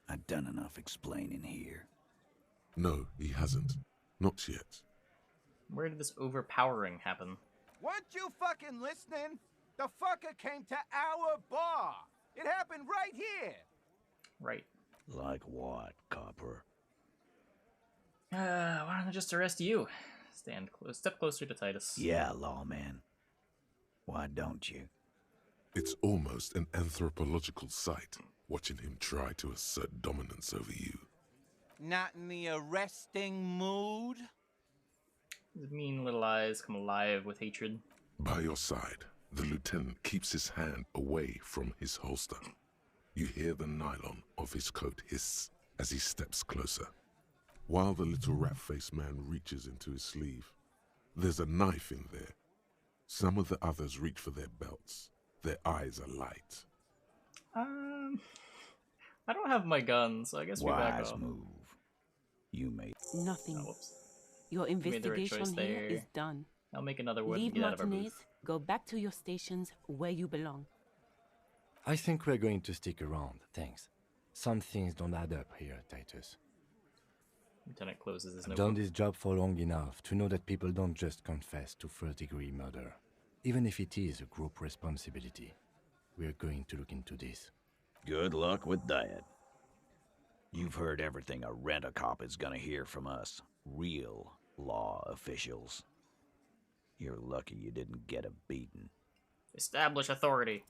I've done enough explaining here. No, he hasn't. Not yet. Where did this overpowering happen? Weren't you fucking listening? The fucker came to our bar. It happened right here. Right. Like what, Copper? Why don't I just arrest you? Step closer to Titus. Yeah, lawman. Why don't you? It's almost an anthropological sight, watching him try to assert dominance over you. Not in the arresting mood? His mean little eyes come alive with hatred. By your side, the lieutenant keeps his hand away from his holster. You hear the nylon of his coat hiss as he steps closer. While the little rat-faced man reaches into his sleeve, there's a knife in there. Some of the others reach for their belts. Their eyes are light. I don't have my gun, so I guess we back Wise off. move. You made... Nothing. Oh, whoops. Your made the right investigation choice here there. is done. I'll make another one and Leave get out of our Martinez, booth. go back to your stations where you belong. I think we're going to stick around, thanks. Some things don't add up here, Titus. Lieutenant closes his I've notebook. done this job for long enough to know that people don't just confess to first-degree murder. Even if it is a group responsibility. We're going to look into this. Good luck with that. You've heard everything a rent-a-cop is gonna hear from us. Real law officials. You're lucky you didn't get a beating. Establish authority.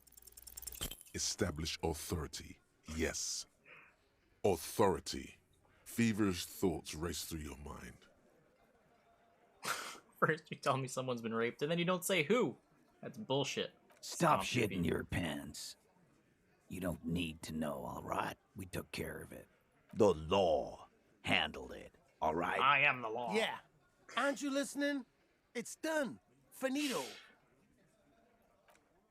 Establish authority. Yes. Authority. Feverish thoughts race through your mind. First you tell me someone's been raped, and then you don't say who. That's bullshit. Stop Stomp shitting baby. your pants. You don't need to know, all right? We took care of it. The law handled it, all right? I am the law. Yeah. Aren't you listening? It's done. Finito.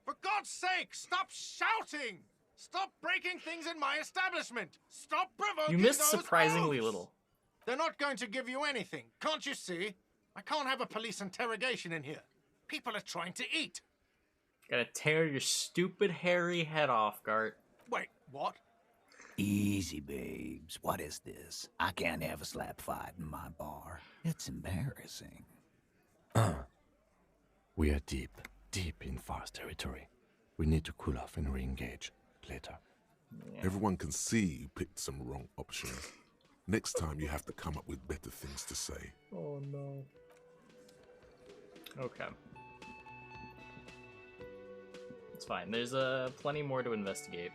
For God's sake, stop shouting! Stop breaking things in my establishment! Stop provoking You missed those surprisingly oafs! little. They're not going to give you anything, can't you see? I can't have a police interrogation in here. People are trying to eat. Gotta tear your stupid hairy head off, Gart. Wait, what? Easy, babes. What is this? I can't have a slap fight in my bar. It's embarrassing. We are deep in Far's territory. We need to cool off and re-engage later. Yeah. Everyone can see you picked some wrong options. Next time you have to come up with better things to say. Oh no. Okay. It's fine. There's plenty more to investigate.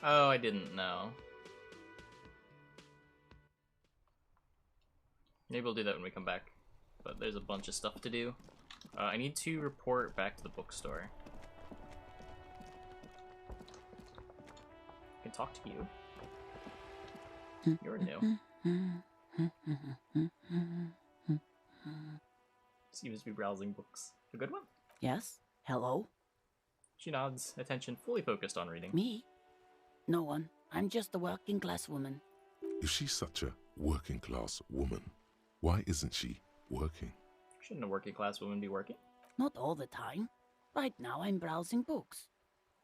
Oh, I didn't know. Maybe we'll do that when we come back. But there's a bunch of stuff to do. I need to report back to the bookstore. I can talk to you. You're new. Seems to be browsing books. A good one? Yes? Hello? She nods, attention fully focused on reading. Me? No one. I'm just a working class woman. If she's such a working class woman, why isn't she working? Shouldn't a working class woman be working? Not all the time. Right now I'm browsing books.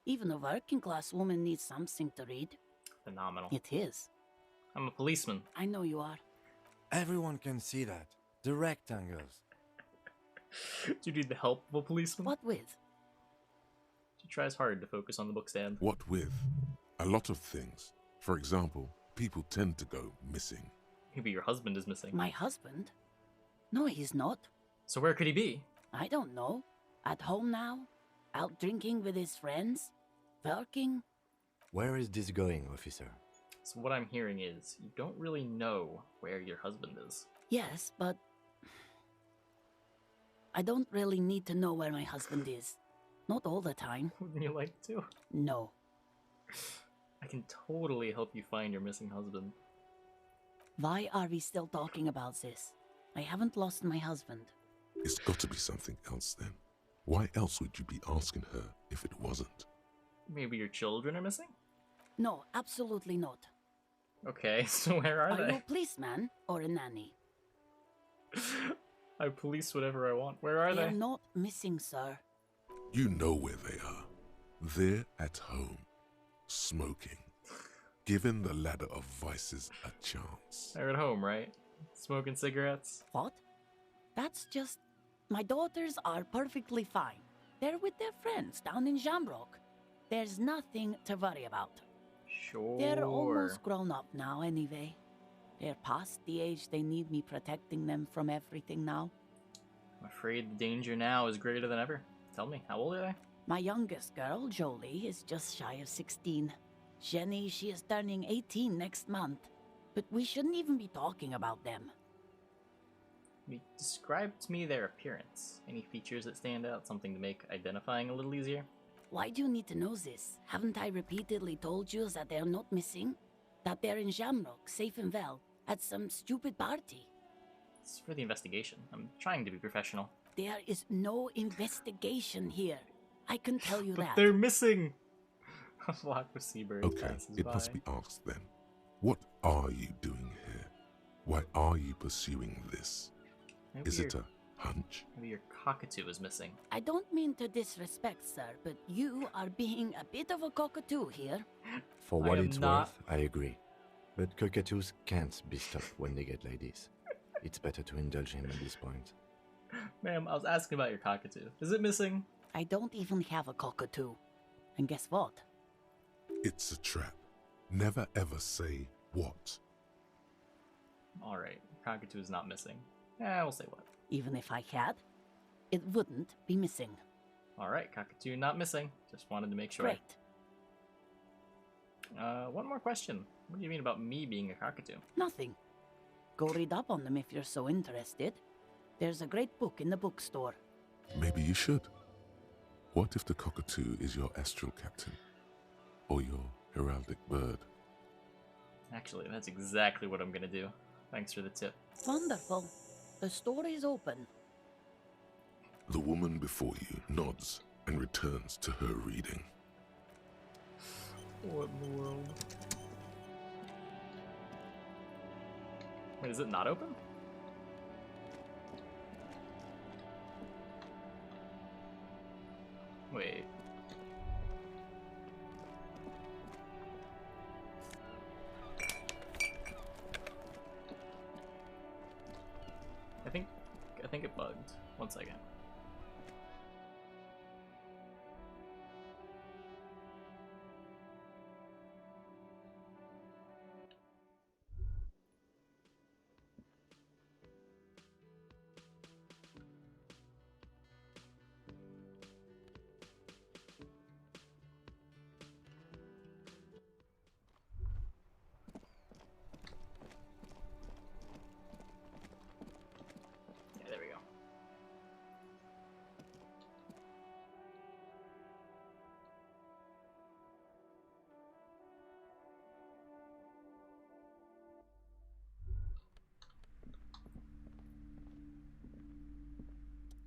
Even a working class woman needs something to read. Phenomenal. It is. I'm a policeman. I know you are. Everyone can see that. The rectangles. Do you need the help of a policeman? What with? She tries hard to focus on the bookstand. What with? A lot of things. For example, people tend to go missing. Maybe your husband is missing. My husband? No, he's not. So where could he be? I don't know. At home now? Out drinking with his friends? Working? Where is this going, officer? So what I'm hearing is, you don't really know where your husband is. Yes, but I don't really need to know where my husband is. Not all the time. Wouldn't you like to? No. I can totally help you find your missing husband. Why are we still talking about this? I haven't lost my husband. It's got to be something else then. Why else would you be asking her if it wasn't? Maybe your children are missing? No, absolutely not. Okay, so where are Are they? you a policeman or a nanny? I police whatever I want. Where are They're they? not missing, sir. You know where they are. They're at home, smoking, giving the ladder of vices a chance. They're at home, right? Smoking cigarettes? What? That's just... My daughters are perfectly fine. They're with their friends down in Shamrock. There's nothing to worry about. Sure. They're almost grown up now anyway. They're past the age they need me protecting them from everything now. I'm afraid the danger now is greater than ever. Tell me, how old are they? My youngest girl, Jolie, is just shy of 16. Jenny, she is turning 18 next month. But we shouldn't even be talking about them. Describe to me their appearance. Any features that stand out? Something to make identifying a little easier? Why do you need to know this? Haven't I repeatedly told you that they're not missing? That they're in Shamrock, safe and well, at some stupid party? It's for the investigation. I'm trying to be professional. There is no investigation here. I can tell you But that. they're missing! A flock of seabirds Okay, passes it by. must be asked then. What are you doing here? Why are you pursuing this? Maybe Is it your- a hunch? Maybe your cockatoo is missing. I don't mean to disrespect, sir, but you are being a bit of a cockatoo here. For I what am it's not- worth, I agree. But cockatoos can't be stopped when they get like this. It's better to indulge him at this point. Ma'am, I was asking about your cockatoo. Is it missing? I don't even have a cockatoo. And guess what? It's a trap. Never ever say what. Alright, cockatoo is not missing. Yeah, we'll say what. Even if I had, it wouldn't be missing. Alright, cockatoo not missing. Just wanted to make sure. Great. One more question. What do you mean about me being a cockatoo? Nothing. Go read up on them if you're so interested. There's a great book in the bookstore. Maybe you should. What if the cockatoo is your astral captain? Or your heraldic bird? Actually, that's exactly what I'm gonna do. Thanks for the tip. Wonderful. The store is open. The woman before you nods and returns to her reading. What in the world? Wait, is it not open? Wait. I think it bugged. 1 second. Yeah, there we go.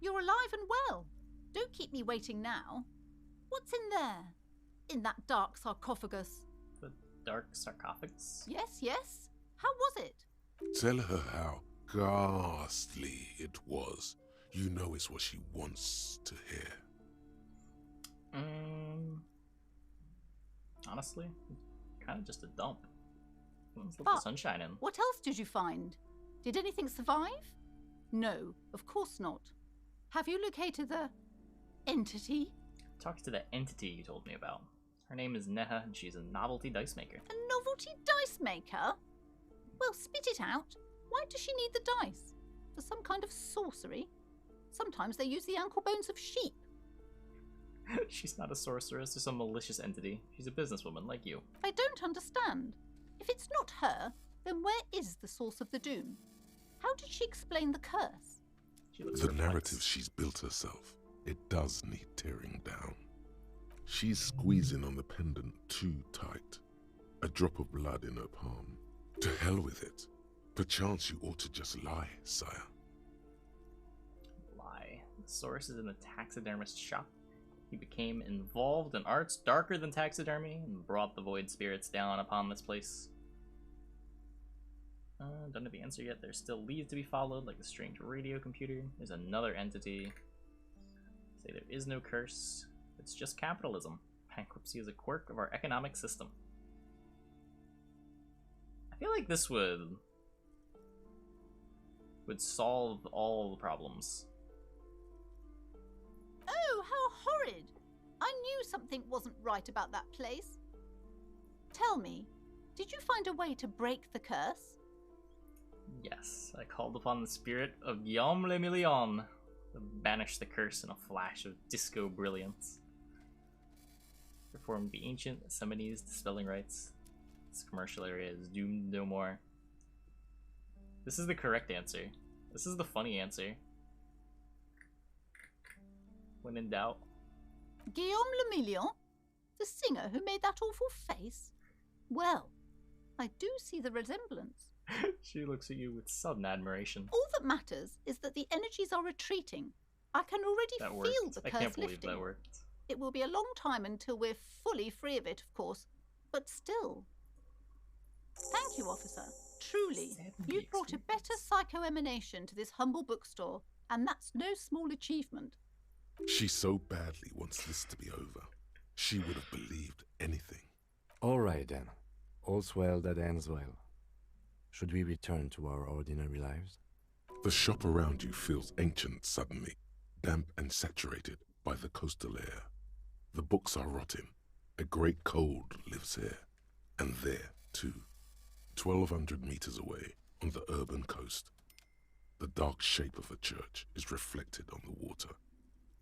You're alive and well. Don't keep me waiting now. What's in there? In that dark sarcophagus? The dark sarcophagus? Yes, yes. How was it? Tell her how ghastly it was. You know it's what she wants to hear. Honestly, kind of just a dump. Let's let But the sunshine in. what else did you find? Did anything survive? No, of course not. Have you located the entity? Talk to the entity you told me about. Her name is Neha, and she's a novelty dice maker. A novelty dice maker? Well, spit it out. Why does she need the dice? For some kind of sorcery? Sometimes they use the ankle bones of sheep. She's not a sorceress or some malicious entity. She's a businesswoman like you. I don't understand. If it's not her, then where is the source of the doom? How did she explain the curse? The narrative she's built herself, it does need tearing down. She's squeezing on the pendant too tight. A drop of blood in her palm. To hell with it. Perchance you ought to just lie, sire. Lie. The source is in the taxidermist's shop. He became involved in arts darker than taxidermy and brought the void spirits down upon this place. Don't know the answer yet. There's still leads to be followed, like the strange radio computer. There's another entity. Say there is no curse. It's just capitalism. Bankruptcy is a quirk of our economic system. I feel like this would solve all the problems. Oh, how horrid! I knew something wasn't right about that place. Tell me, did you find a way to break the curse? Yes, I called upon the spirit of Guillaume le Million to banish the curse in a flash of disco brilliance. Performed the ancient Seminoles dispelling rites. This commercial area is doomed no more. This is the correct answer. This is the funny answer. When in doubt. Guillaume le Million? The singer who made that awful face? Well, I do see the resemblance. She looks at you with sudden admiration. All that matters is that the energies are retreating. I can already feel the curse I can't believe lifting. that worked. It will be a long time until we're fully free of it, of course, but still. Thank you, officer. Truly, you've brought a better psycho-emanation to this humble bookstore, and that's no small achievement. She so badly wants this to be over. She would have believed anything. All right, then. All's well that ends well. Should we return to our ordinary lives? The shop around you feels ancient suddenly, damp and saturated by the coastal air. The books are rotting. A great cold lives here, and there, too. 1,200 meters away, on the urban coast, the dark shape of a church is reflected on the water,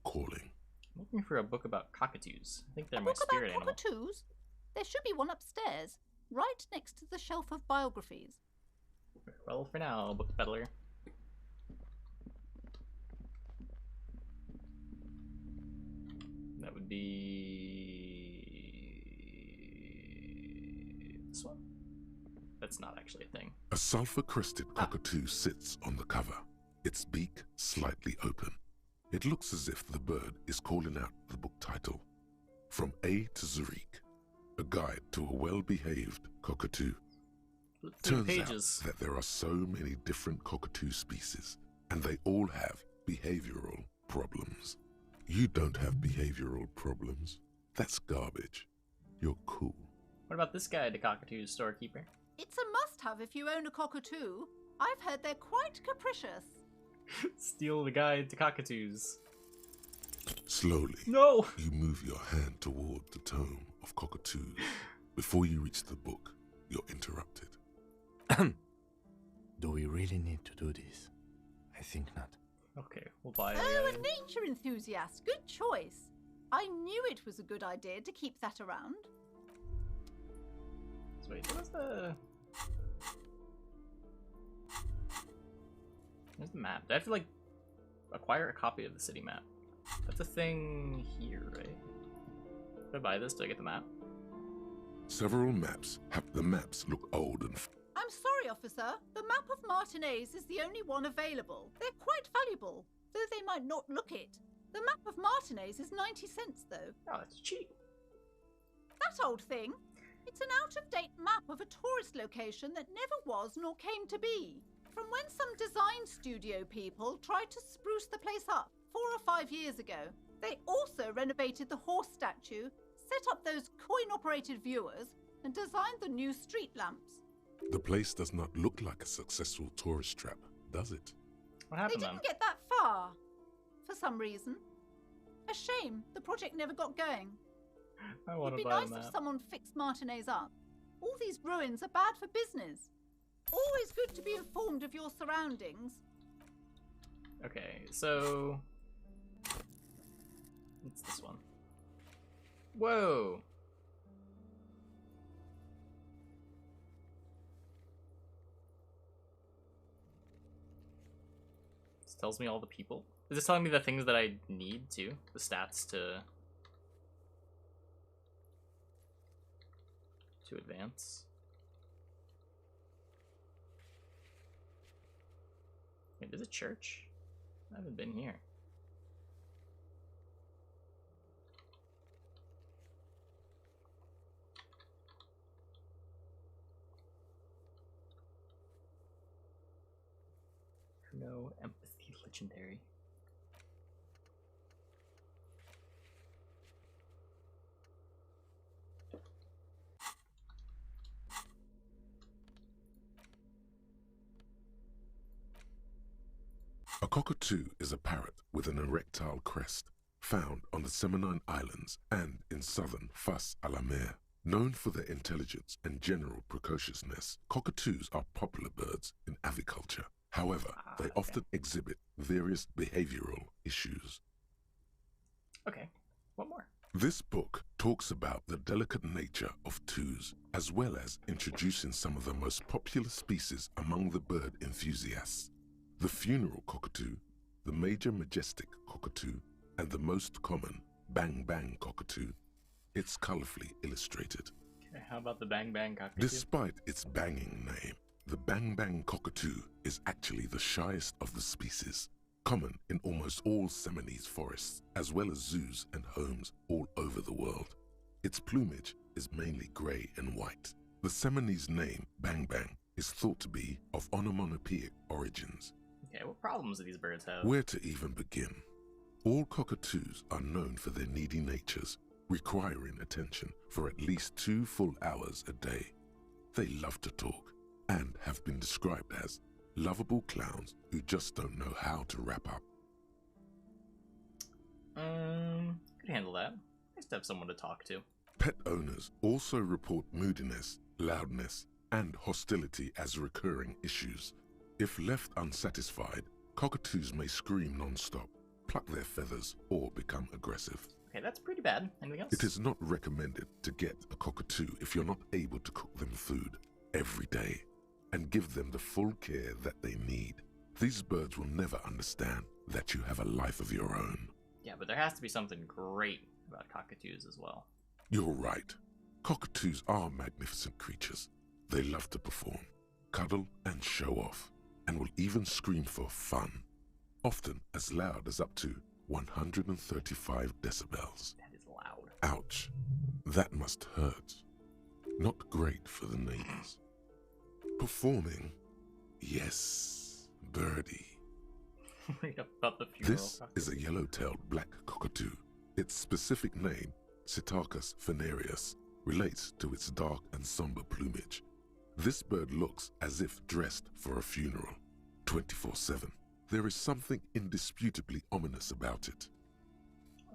calling. I'm looking for a book about cockatoos. I think they're my spirit animal. Cockatoos? There should be one upstairs, right next to the shelf of biographies. Well, for now, book peddler. That would be this one. That's not actually a thing. A sulfur-crested cockatoo sits on the cover, its beak slightly open. It looks as if the bird is calling out the book title, From A to Zurich, a guide to a well-behaved cockatoo. Turns out that there are so many different cockatoo species, and they all have behavioral problems. You don't have behavioral problems. That's garbage. You're cool. What about this guy, the cockatoo storekeeper? It's a must-have if you own a cockatoo. I've heard they're quite capricious. Steal the guide to cockatoos. Slowly, no! You move your hand toward the tome of cockatoos. Before you reach the book, you're interrupted. Do we really need to do this? I think not. Okay, we'll buy it. Oh, a nature enthusiast. Good choice. I knew it was a good idea to keep that around. So wait, where's the map? Do I have to, like, acquire a copy of the city map? That's a thing here, right? If I buy this, do I get the map? Several maps have the maps look old and I'm sorry, officer. The map of Martinez is the only one available. They're quite valuable. though they might not look it. The map of Martinez is 90 cents, though. Oh, that's cheap. That old thing? It's an out-of-date map of a tourist location that never was nor came to be. From when some design studio people tried to spruce the place up 4 or 5 years ago. They also renovated the horse statue, set up those coin-operated viewers, and designed the new street lamps. The place does not look like a successful tourist trap, does it? What happened They didn't get that far, for some reason. A shame the project never got going. I want It'd to be buy nice that. if someone fixed Martinez up. All these ruins are bad for business. Always good to be informed of your surroundings. Okay, so what's this one? Whoa! This tells me all the people. Is this telling me the things that I need to? The stats to advance? Wait, is it church? I haven't been here. No empathy legendary. A cockatoo is a parrot with an erectile crest, found on the Seminine Islands and in southern Fas a la Mer. Known for their intelligence and general precociousness, cockatoos are popular birds in aviculture. However, they often exhibit various behavioral issues. Okay, what more? This book talks about the delicate nature of toos, as well as introducing some of the most popular species among the bird enthusiasts. The funeral cockatoo, the major majestic cockatoo, and the most common bang bang cockatoo. It's colorfully illustrated. Okay, how about the bang bang cockatoo? Despite its banging name, the bang bang cockatoo is actually the shyest of the species, common in almost all Seminoles forests, as well as zoos and homes all over the world. Its plumage is mainly gray and white. The Seminoles name bang bang is thought to be of onomatopoeic origins. Okay, what problems do these birds have? Where to even begin? All cockatoos are known for their needy natures, requiring attention for at least 2 full hours a day. They love to talk and have been described as lovable clowns who just don't know how to wrap up. Could handle that. Nice to have someone to talk to. Pet owners also report moodiness, loudness, and hostility as recurring issues. If left unsatisfied, cockatoos may scream non-stop, pluck their feathers, or become aggressive. Okay, that's pretty bad. Anything else? It is not recommended to get a cockatoo if you're not able to cook them food every day and give them the full care that they need. These birds will never understand that you have a life of your own. Yeah, but there has to be something great about cockatoos as well. You're right. Cockatoos are magnificent creatures. They love to perform, cuddle, and show off, and will even scream for fun, often as loud as up to 135 decibels. That is loud. Ouch. That must hurt. Not great for the neighbors. Performing? Yes, birdie. Read about the funeral This cockatoo. is a yellow-tailed black cockatoo. Its specific name, Psittacus venereus, relates to its dark and somber plumage. This bird looks as if dressed for a funeral, 24/7. There is something indisputably ominous about it.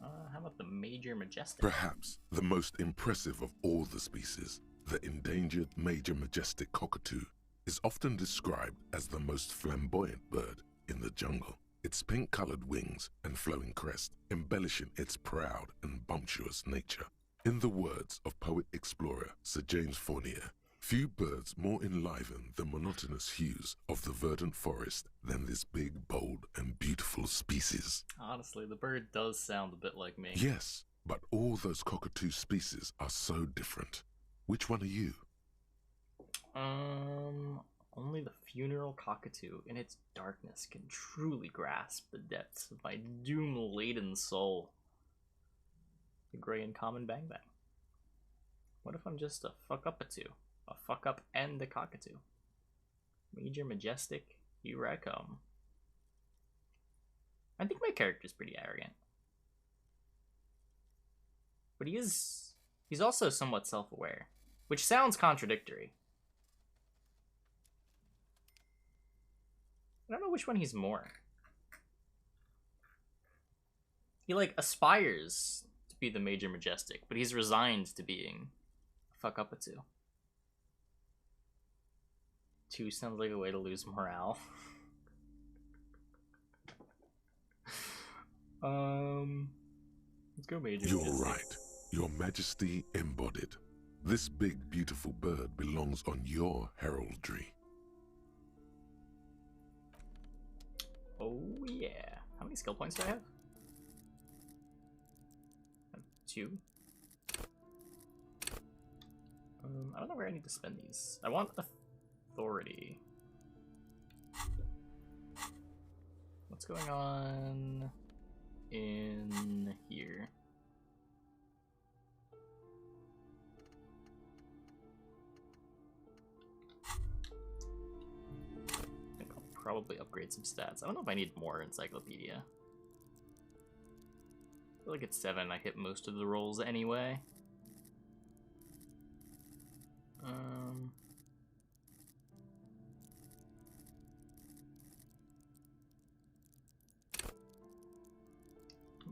How about the major majestic? Perhaps the most impressive of all the species, the endangered major majestic cockatoo, is often described as the most flamboyant bird in the jungle. Its pink-colored wings and flowing crest embellishing its proud and bumptious nature. In the words of poet-explorer Sir James Fournier, few birds more enliven the monotonous hues of the verdant forest than this big, bold, and beautiful species. Honestly, the bird does sound a bit like me. Yes, but all those cockatoo species are so different. Which one are you? Only the funeral cockatoo in its darkness can truly grasp the depths of my doom-laden soul. The gray and common bang bang. What if I'm just a fuck-up-a-two? A fuck-up and a cockatoo? Major Majestic, here I come. I think my character's pretty arrogant. But he's also somewhat self-aware, which sounds contradictory. I don't know which one he's more. He, like, aspires to be the Major Majestic, but he's resigned to being a fuck-up-a-two. 2 sounds like a way to lose morale. Let's go Major You're Majestic. right. Your Majesty embodied. This big, beautiful bird belongs on your heraldry. Oh yeah. How many skill points do I have? 2. I don't know where I need to spend these. I want authority. What's going on in here? I think I'll probably upgrade some stats. I don't know if I need more encyclopedia. I feel like at 7 I hit most of the rolls anyway.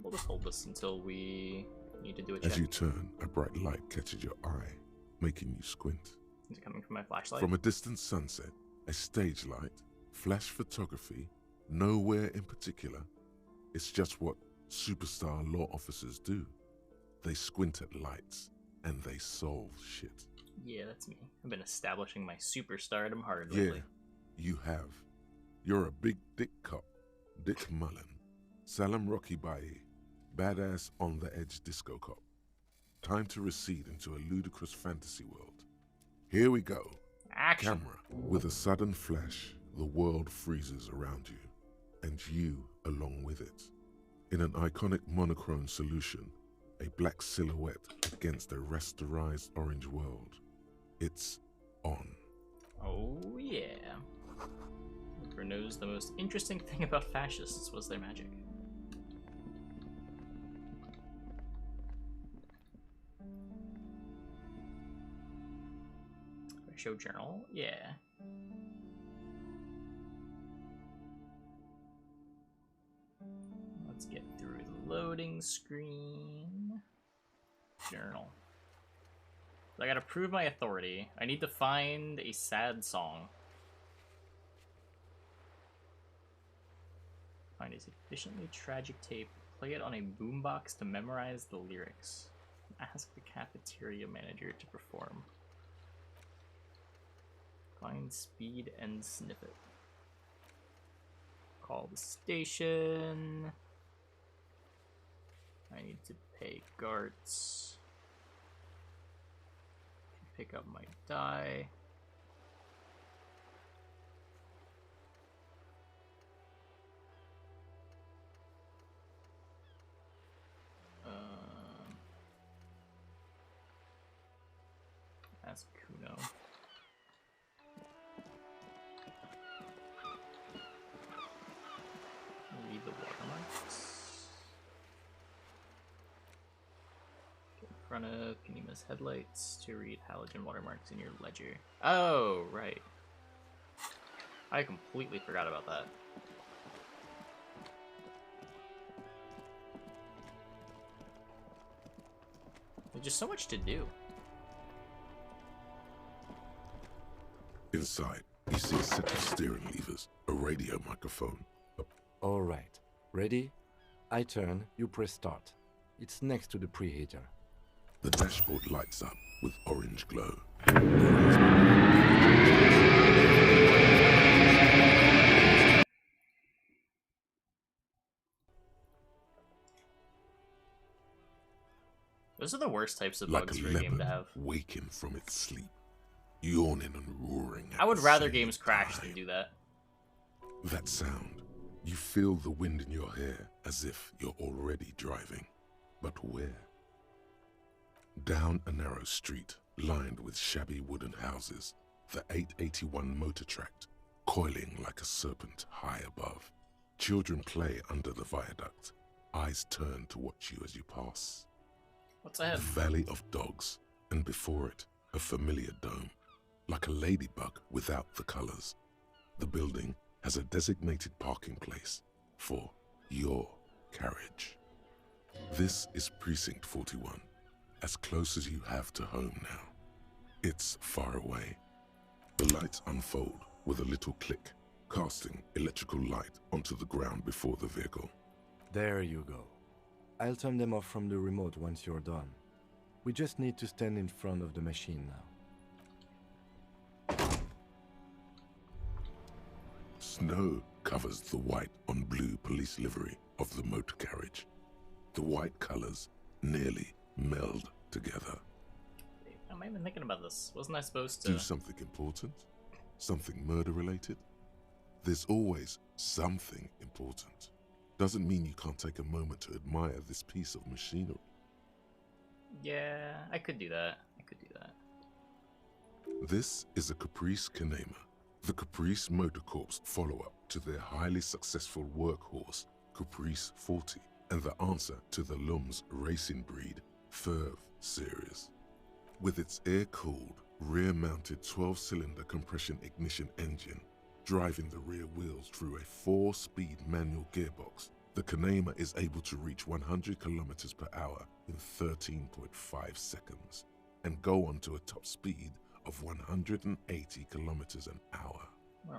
We'll just hold this until we need to do a check. As you turn, a bright light catches your eye, making you squint. Is it coming from my flashlight? From a distant sunset, a stage light, flash photography, nowhere in particular. It's just what superstar law officers do. They squint at lights, and they solve shit. Yeah, that's me. I've been establishing my superstardom hard Yeah, lately. you have. You're a big dick cop, Dick Mullen. Salam Rocky Bayi, badass on-the-edge disco cop. Time to recede into a ludicrous fantasy world. Here we go. Action. Camera. With a sudden flash, the world freezes around you, and you along with it. In an iconic monochrome solution, a black silhouette against a rasterized orange world. It's on. Oh yeah. Whoever knows the most interesting thing about fascists was their magic. Show journal, yeah. Let's get through the loading screen. Journal. So I gotta prove my authority. I need to find a sad song. Find a sufficiently tragic tape. Play it on a boombox to memorize the lyrics. Ask the cafeteria manager to perform. Find speed and snippet. Call the station. I need to pay Gartz. Pick up my die. Ask Kuno. Read the watermarks. Get in front of Kanima's headlights to read halogen watermarks in your ledger. Oh, right. I completely forgot about that. There's just so much to do. Inside, you see a set of steering levers, a radio microphone. All right. Ready? I turn, you press start. It's next to the preheater. The dashboard lights up with orange glow. Those are the worst types of Like bugs a for a game to leopard have. waking from its sleep. yawning and roaring. I would at rather the same games crash time. than do that. That sound, you feel the wind in your hair as if you're already driving. But where? Down a narrow street lined with shabby wooden houses, the 881 motor tract, coiling like a serpent high above. Children play under the viaduct, eyes turn to watch you as you pass. What's ahead? The Valley of Dogs, and before it, a familiar dome, like a ladybug without the colors. The building has a designated parking place for your carriage. This is Precinct 41, as close as you have to home now. It's far away. The lights unfold with a little click, casting electrical light onto the ground before the vehicle. There you go. I'll turn them off from the remote once you're done. We just need to stand in front of the machine now. Snow covers the white on blue police livery of the motor carriage. The white colors nearly meld together. I'm even thinking about this. Wasn't I supposed to Do something important? Something murder-related? There's always something important. Doesn't mean you can't take a moment to admire this piece of machinery. Yeah, I could do that. I could do that. This is a Caprice Kanema, the Caprice Motor Corps follow-up to their highly successful workhorse, Caprice 40, and the answer to the Lum's racing breed, Ferv series. With its air-cooled, rear-mounted 12-cylinder compression ignition engine, driving the rear wheels through a 4-speed manual gearbox, the Kanema is able to reach 100 kilometers per hour in 13.5 seconds and go on to a top speed of 180 kilometers an hour.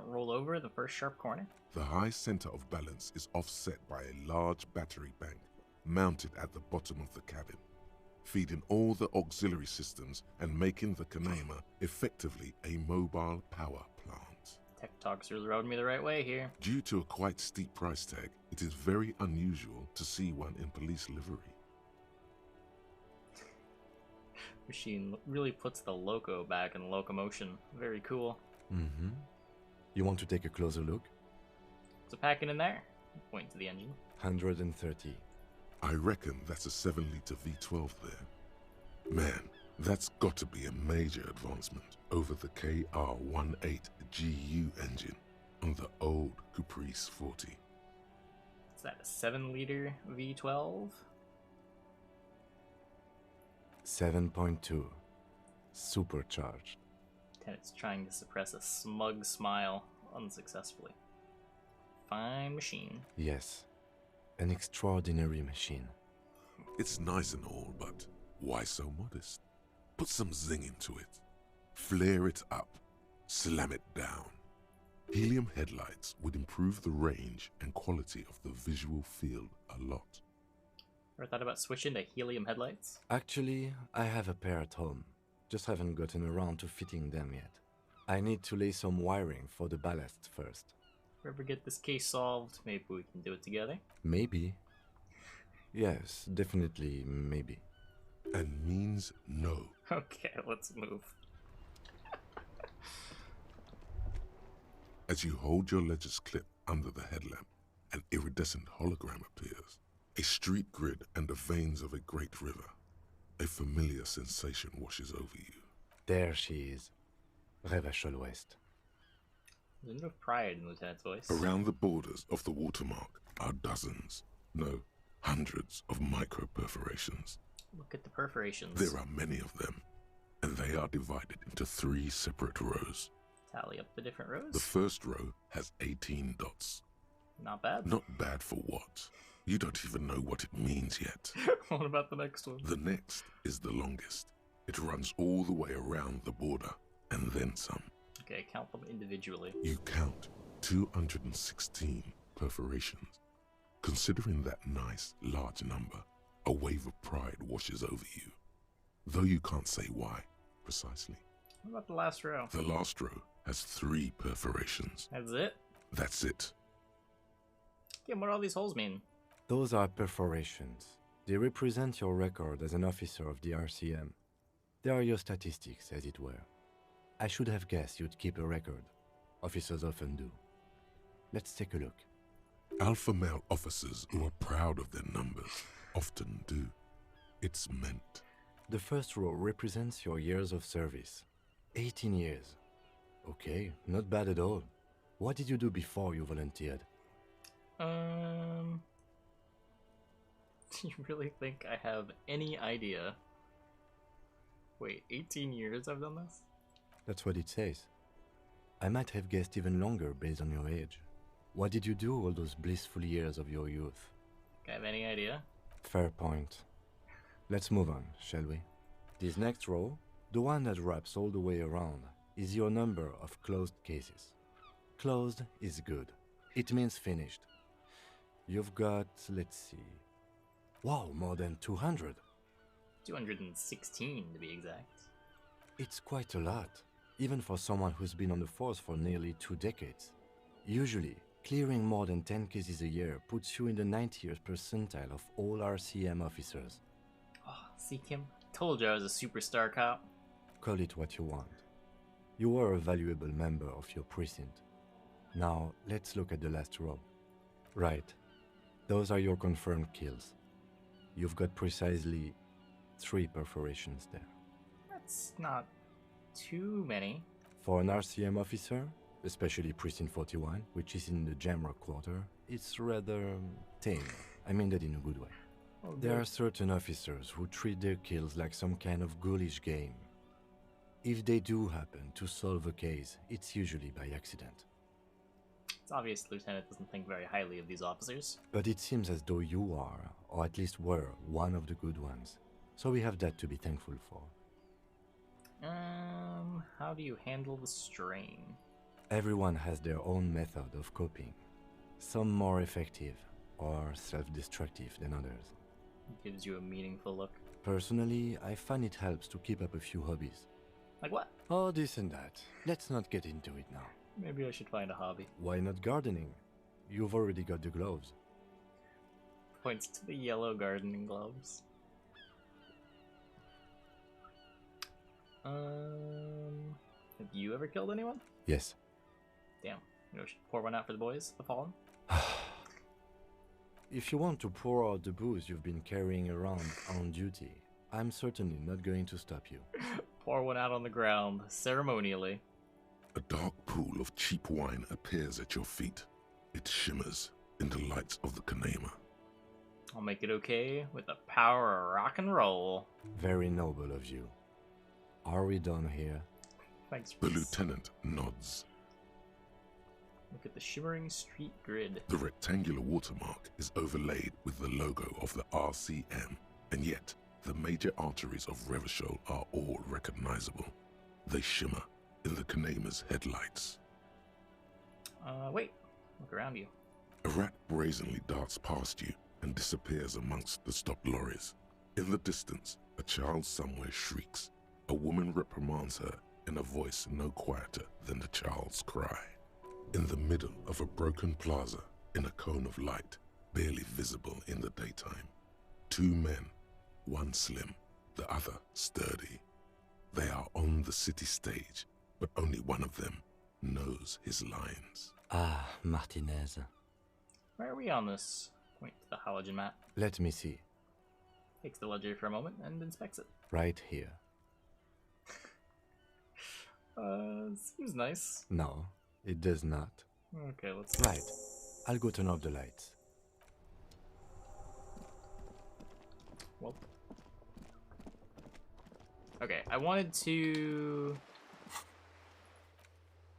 Roll over the first sharp corner. The high center of balance is offset by a large battery bank mounted at the bottom of the cabin, feeding all the auxiliary systems and making the Kanema effectively a mobile power plant. Tech Talk's really rode me the right way here. Due to a quite steep price tag, it is very unusual to see one in police livery. Machine really puts the loco back in locomotion. Very cool. Mm-hmm. You want to take a closer look? What's it packing in there? Point to the engine. 130. I reckon that's a 7-liter V12 there. Man, that's got to be a major advancement over the KR18GU engine on the old Caprice 40. Is that a 7-liter V12? 7.2. Supercharged. Tenet's trying to suppress a smug smile unsuccessfully. Fine machine. Yes. An extraordinary machine. It's nice and all, but why so modest? Put some zing into it. Flare it up. Slam it down. Helium headlights would improve the range and quality of the visual field a lot. Ever thought about switching to helium headlights? Actually, I have a pair at home. Just haven't gotten around to fitting them yet. I need to lay some wiring for the ballast first. If we ever get this case solved, maybe we can do it together. Maybe. Yes, definitely maybe. And means no. Okay, let's move. As you hold your ledger's clip under the headlamp, an iridescent hologram appears. A street grid and the veins of a great river. A familiar sensation washes over you. There she is. Revachol West. There's no pride in Lieutenant's voice. Around the borders of the watermark are dozens, no, hundreds of micro-perforations. Look at the perforations. There are many of them, and they are divided into 3 separate rows. Tally up the different rows. The first row has 18 dots. Not bad. Not bad for what? You don't even know what it means yet. What about the next one? The next is the longest. It runs all the way around the border, and then some. Okay, count them individually. You count 216 perforations. Considering that nice, large number, a wave of pride washes over you. Though you can't say why, precisely. What about the last row? The last row has 3 perforations. That's it? That's it. Yeah, what do all these holes mean? Those are perforations. They represent your record as an officer of the RCM. They are your statistics, as it were. I should have guessed you'd keep a record. Officers often do. Let's take a look. Alpha male officers who are proud of their numbers often do. It's meant. The first row represents your years of service. 18 years. Okay, not bad at all. What did you do before you volunteered? Do you really think I have any idea? Wait, 18 years I've done this? That's what it says. I might have guessed even longer based on your age. What did you do all those blissful years of your youth? I have any idea? Fair point. Let's move on, shall we? This next row, the one that wraps all the way around, is your number of closed cases. Closed is good. It means finished. You've got, let's see... Wow, more than 200. 216 to be exact. It's quite a lot, even for someone who's been on the force for nearly 2 decades. Usually, clearing more than 10 cases a year puts you in the 90th percentile of all RCM officers. Oh, see, Kim? Told you I was a superstar cop. Call it what you want. You are a valuable member of your precinct. Now, let's look at the last row. Right. Those are your confirmed kills. You've got precisely 3 perforations there. That's not too many. For an RCM officer, especially Precinct 41, which is in the Jamrock quarter, it's rather tame. I mean that in a good way. Oh, there are certain officers who treat their kills like some kind of ghoulish game. If they do happen to solve a case, it's usually by accident. It's obvious the Lieutenant doesn't think very highly of these officers. But it seems as though you are, or at least were, one of the good ones. So we have that to be thankful for. How do you handle the strain? Everyone has their own method of coping. Some more effective or self-destructive than others. Gives you a meaningful look. Personally, I find it helps to keep up a few hobbies. Like what? Oh, this and that. Let's not get into it now. Maybe I should find a hobby. Why not gardening? You've already got the gloves. Points to the yellow gardening gloves. Have you ever killed anyone? Yes. Damn. You know, we should pour one out for the boys, the fallen. If you want to pour out the booze you've been carrying around on duty, I'm certainly not going to stop you. Pour one out on the ground, ceremonially. A dark pool of cheap wine appears at your feet. It shimmers in the lights of the Kanema. I'll make it okay with the power of rock and roll. Very noble of you. Are we done here? Thanks. The lieutenant nods. Look at the shimmering street grid. The rectangular watermark is overlaid with the logo of the RCM, and yet the major arteries of Revachol are all recognizable. They shimmer in the Kanema's headlights. Wait. Look around you. A rat brazenly darts past you and disappears amongst the stopped lorries. In the distance, a child somewhere shrieks. A woman reprimands her in a voice no quieter than the child's cry. In the middle of a broken plaza, in a cone of light, barely visible in the daytime, 2 men, one slim, the other sturdy. They are on the city stage, but only one of them knows his lines. Ah, Martinez. Where are we on this? Point to the halogen map. Let me see. Takes the ledger for a moment and inspects it. Right here. Seems nice. No, it does not. Okay, let's... Right. I'll go turn off the lights. Well... Okay, I wanted to...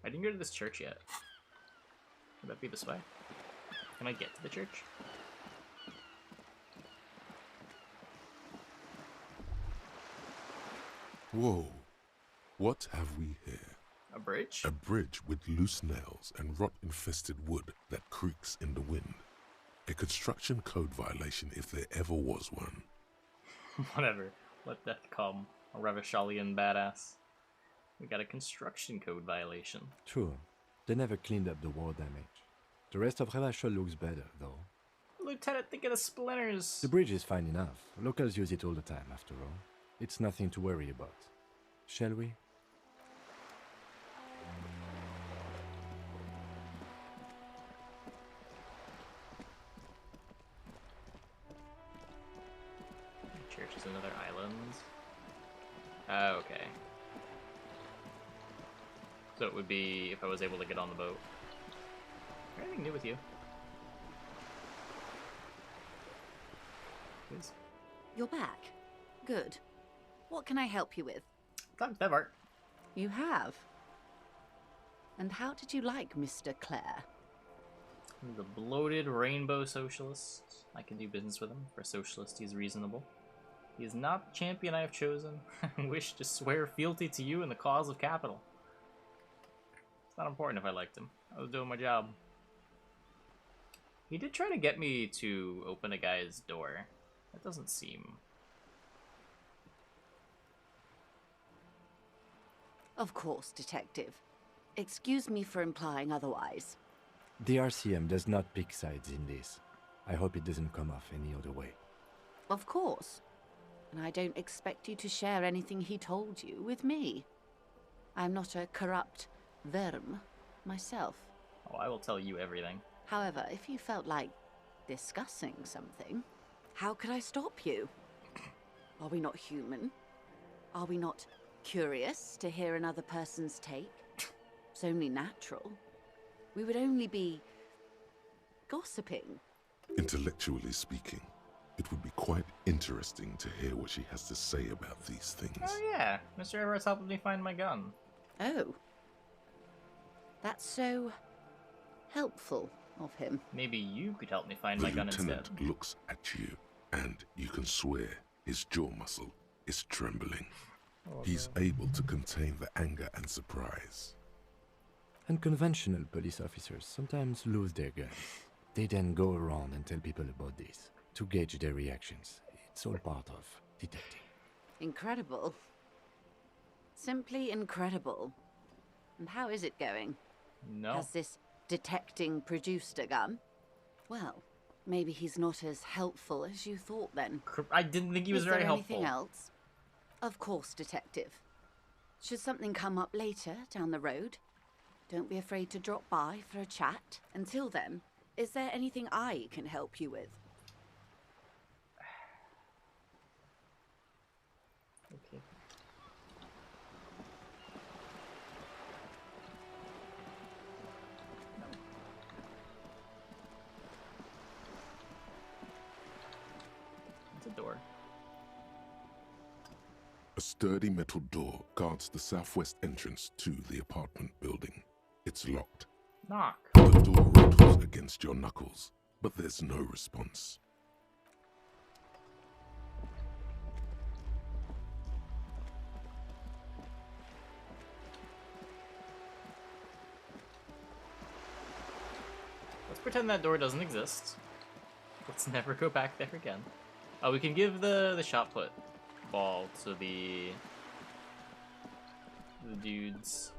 I didn't go to this church yet. Would that be this way? Can I get to the church? Whoa. What have we here? A bridge? A bridge with loose nails and rot-infested wood that creaks in the wind. A construction code violation if there ever was one. Whatever. Let death come. A Revacholian badass. We got a construction code violation. True. They never cleaned up the war damage. The rest of Revachol looks better, though. Lieutenant, think of the splinters! The bridge is fine enough. Locals use it all the time, after all. It's nothing to worry about. Shall we? to another island. Oh, okay. So it would be if I was able to get on the boat. Is there anything new with you? Please. You're back. Good. What can I help you with? Time to have art. You have? And how did you like Mr. Clare? The bloated rainbow socialist. I can do business with him. For a socialist, he's reasonable. He is not the champion I have chosen. I wish to swear fealty to you in the cause of capital. It's not important if I liked him. I was doing my job. He did try to get me to open a guy's door. That doesn't seem... Of course, Detective. Excuse me for implying otherwise. The RCM does not pick sides in this. I hope it doesn't come off any other way. Of course. And I don't expect you to share anything he told you with me. I'm not a corrupt verm myself. Oh, I will tell you everything. However, if you felt like discussing something, how could I stop you? Are we not human? Are we not curious to hear another person's take? It's only natural. We would only be gossiping. Intellectually speaking, it would be quite interesting to hear what she has to say about these things. Oh yeah, Mr. Everett's helping me find my gun. Oh. That's so helpful of him. Maybe you could help me find The my gun lieutenant instead. looks at you, and you can swear his jaw muscle is trembling. He's able to contain the anger and surprise. Unconventional police officers sometimes lose their guns. They then go around and tell people about this, to gauge their reactions. It's all part of detecting. Incredible. Simply incredible. And how is it going? No. Has this detecting produced a gun? Well, maybe he's not as helpful as you thought then. I didn't think he was Is very there helpful. Anything else? Of course, Detective. Should something come up later down the road, don't be afraid to drop by for a chat. Until then, is there anything I can help you with? Okay. It's a door. A sturdy metal door guards the southwest entrance to the apartment building. It's locked. Knock. The door rattles against your knuckles, but there's no response. Let's pretend that door doesn't exist. Let's never go back there again. Oh, we can give the shot put ball to the dudes.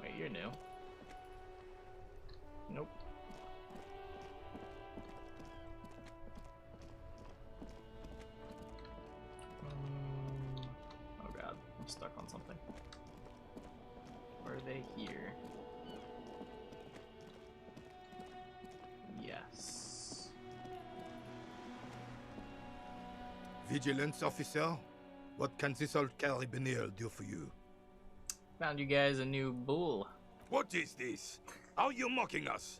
Wait, you're new. Nope. Oh god, I'm stuck on something. Were they here? Yes. Vigilance officer, what can this old carabinier do for you? Found you guys a new bull. What is this? Are you mocking us?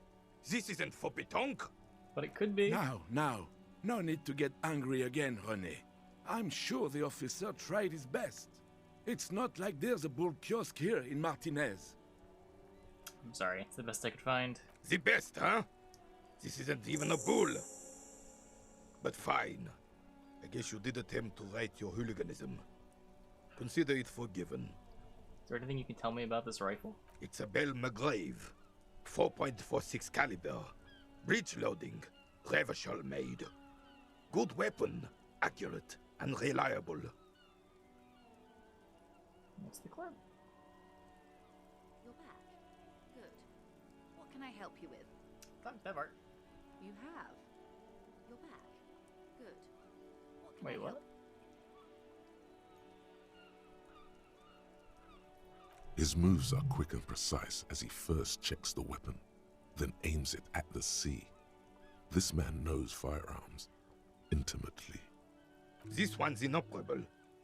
This isn't for pétanque. But it could be. Now. No need to get angry again, René. I'm sure the officer tried his best. It's not like there's a bull kiosk here in Martinez. I'm sorry, it's the best I could find. The best, huh? This isn't even a bull. But fine. I guess you did attempt to right your hooliganism. Consider it forgiven. Is there anything you can tell me about this rifle? It's a Bell McGrave. 4.46 caliber. Breech loading. Revachol made. Good weapon. Accurate and reliable. What's the club? You're back. Good. What can I help you with? Time to have art. You have. You're back. Good. What can Wait, I what? help? His moves are quick and precise as he first checks the weapon, then aims it at the sea. This man knows firearms intimately. This one's inoperable.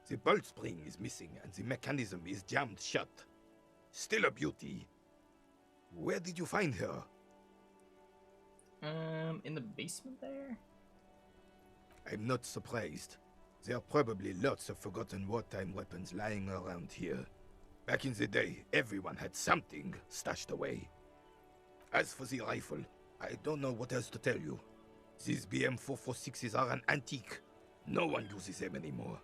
The bolt spring is missing and the mechanism is jammed shut. Still a beauty. Where did you find her? In the basement there? I'm not surprised. There are probably lots of forgotten wartime weapons lying around here. Back in the day, everyone had something stashed away. As for the rifle, I don't know what else to tell you. These BM-446s are an antique. No one uses them anymore.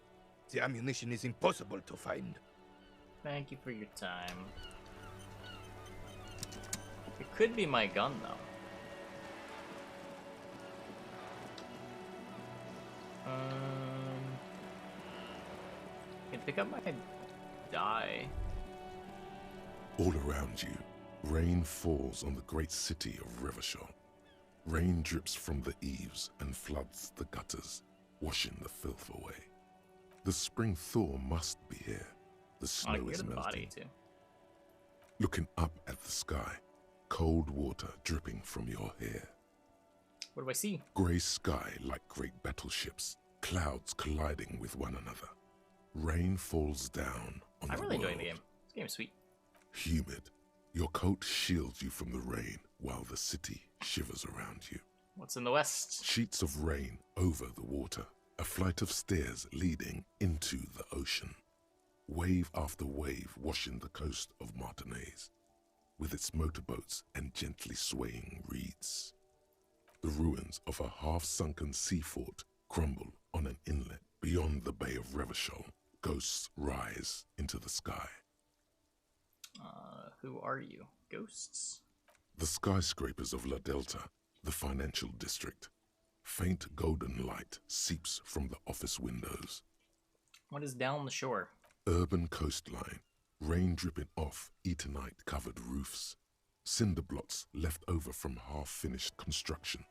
The ammunition is impossible to find. Thank you for your time. It could be my gun, though. Can pick up my die. All around you, rain falls on the great city of Revachol. Rain drips from the eaves and floods the gutters, washing the filth away. The spring thaw must be here. The snow is melting. Looking up at the sky, cold water dripping from your hair. What do I see? Grey sky like great battleships, clouds colliding with one another. Rain falls down on the world. I'm really enjoying the game. This game is sweet. Humid. Your coat shields you from the rain while the city shivers around you. What's in the west? Sheets of rain over the water. A flight of stairs leading into the ocean. Wave after wave washing the coast of Martinaise, with its motorboats and gently swaying reeds. The ruins of a half-sunken sea fort crumble on an inlet beyond the Bay of Revachol. Ghosts rise into the sky. Who are you? Ghosts? The skyscrapers of La Delta, the financial district. Faint golden light seeps from the office windows. What is down the shore? Urban coastline, rain dripping off Eternite-covered roofs. Cinder blocks left over from half-finished construction.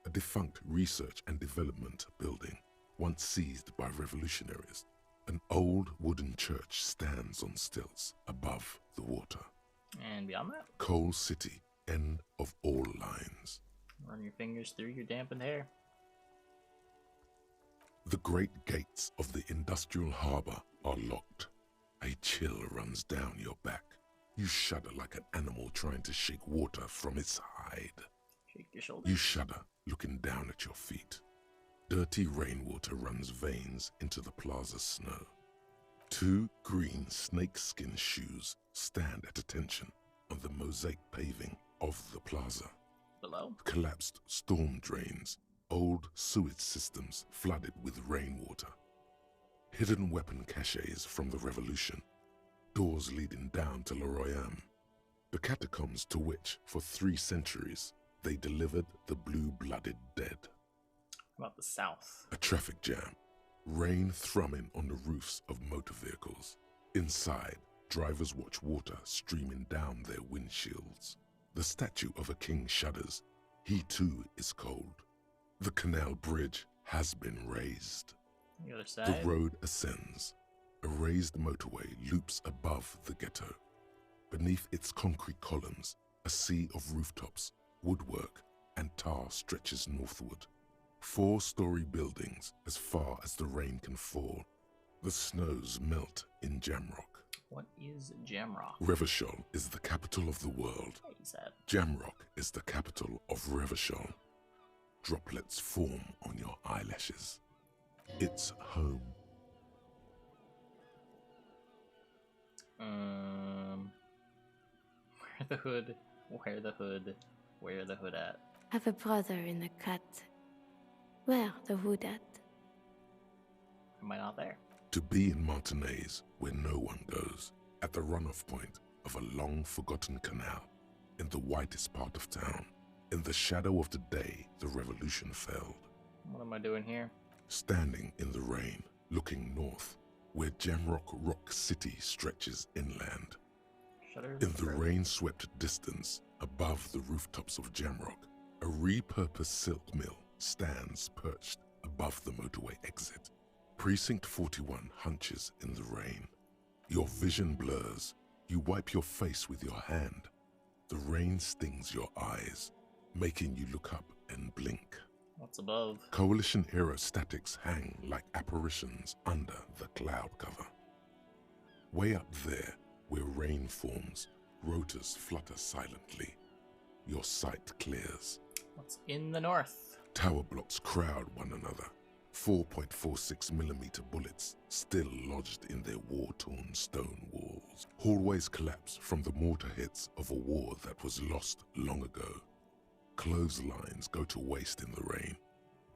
A defunct research and development building, once seized by revolutionaries. An old wooden church stands on stilts above the water. And beyond that? Coal City, end of all lines. Run your fingers through your dampened hair. The great gates of the industrial harbor are locked. A chill runs down your back. You shudder like an animal trying to shake water from its hide. Shake your shoulders. You shudder, looking down at your feet. Dirty rainwater runs veins into the plaza's snow. Two green snakeskin shoes stand at attention on the mosaic paving of the plaza. Below? Collapsed storm drains, old sewage systems flooded with rainwater. Hidden weapon caches from the revolution. Doors leading down to Le Royaume. The catacombs to which, for 3 centuries, they delivered the blue-blooded dead. How about the south? A traffic jam. Rain thrumming on the roofs of motor vehicles. Inside, drivers watch water streaming down their windshields. The statue of a king shudders. He too is cold. The canal bridge has been raised. The other side? The road ascends. A raised motorway loops above the ghetto. Beneath its concrete columns, a sea of rooftops, woodwork, and tar stretches northward. 4-story buildings as far as the rain can fall. The snows melt in Jamrock. What is Jamrock? Revachol is the capital of the world. What is that? Jamrock is the capital of Revachol. Droplets form on your eyelashes. It's home. Where the hood? Where the hood? Where the hood at? Have a brother in the cut. Where the hood at? Am I not there? To be in Martinaise, where no one goes, at the runoff point of a long-forgotten canal, in the whitest part of town, in the shadow of the day the revolution failed. What am I doing here? Standing in the rain, looking north, where Jamrock Rock City stretches inland. In the rain-swept distance, above the rooftops of Jamrock, a repurposed silk mill stands perched above the motorway exit. Precinct 41 hunches in the rain. Your vision blurs. You wipe your face with your hand. The rain stings your eyes, making you look up and blink. What's above? Coalition era statics hang like apparitions under the cloud cover. Way up there, where rain forms, rotors flutter silently. Your sight clears. What's in the north? Tower blocks crowd one another. 4.46mm bullets still lodged in their war-torn stone walls. Hallways collapse from the mortar hits of a war that was lost long ago. Clotheslines go to waste in the rain.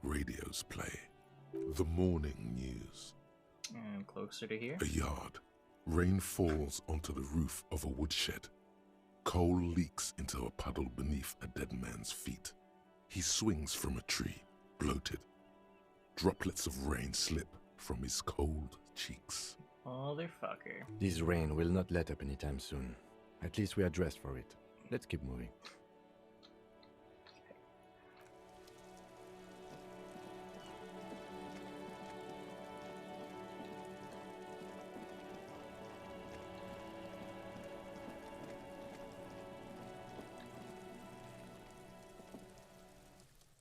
Radios play. The morning news. And closer to here. A yard. Rain falls onto the roof of a woodshed. Coal leaks into a puddle beneath a dead man's feet. He swings from a tree, bloated. Droplets of rain slip from his cold cheeks. Motherfucker. This rain will not let up anytime soon. At least we are dressed for it. Let's keep moving.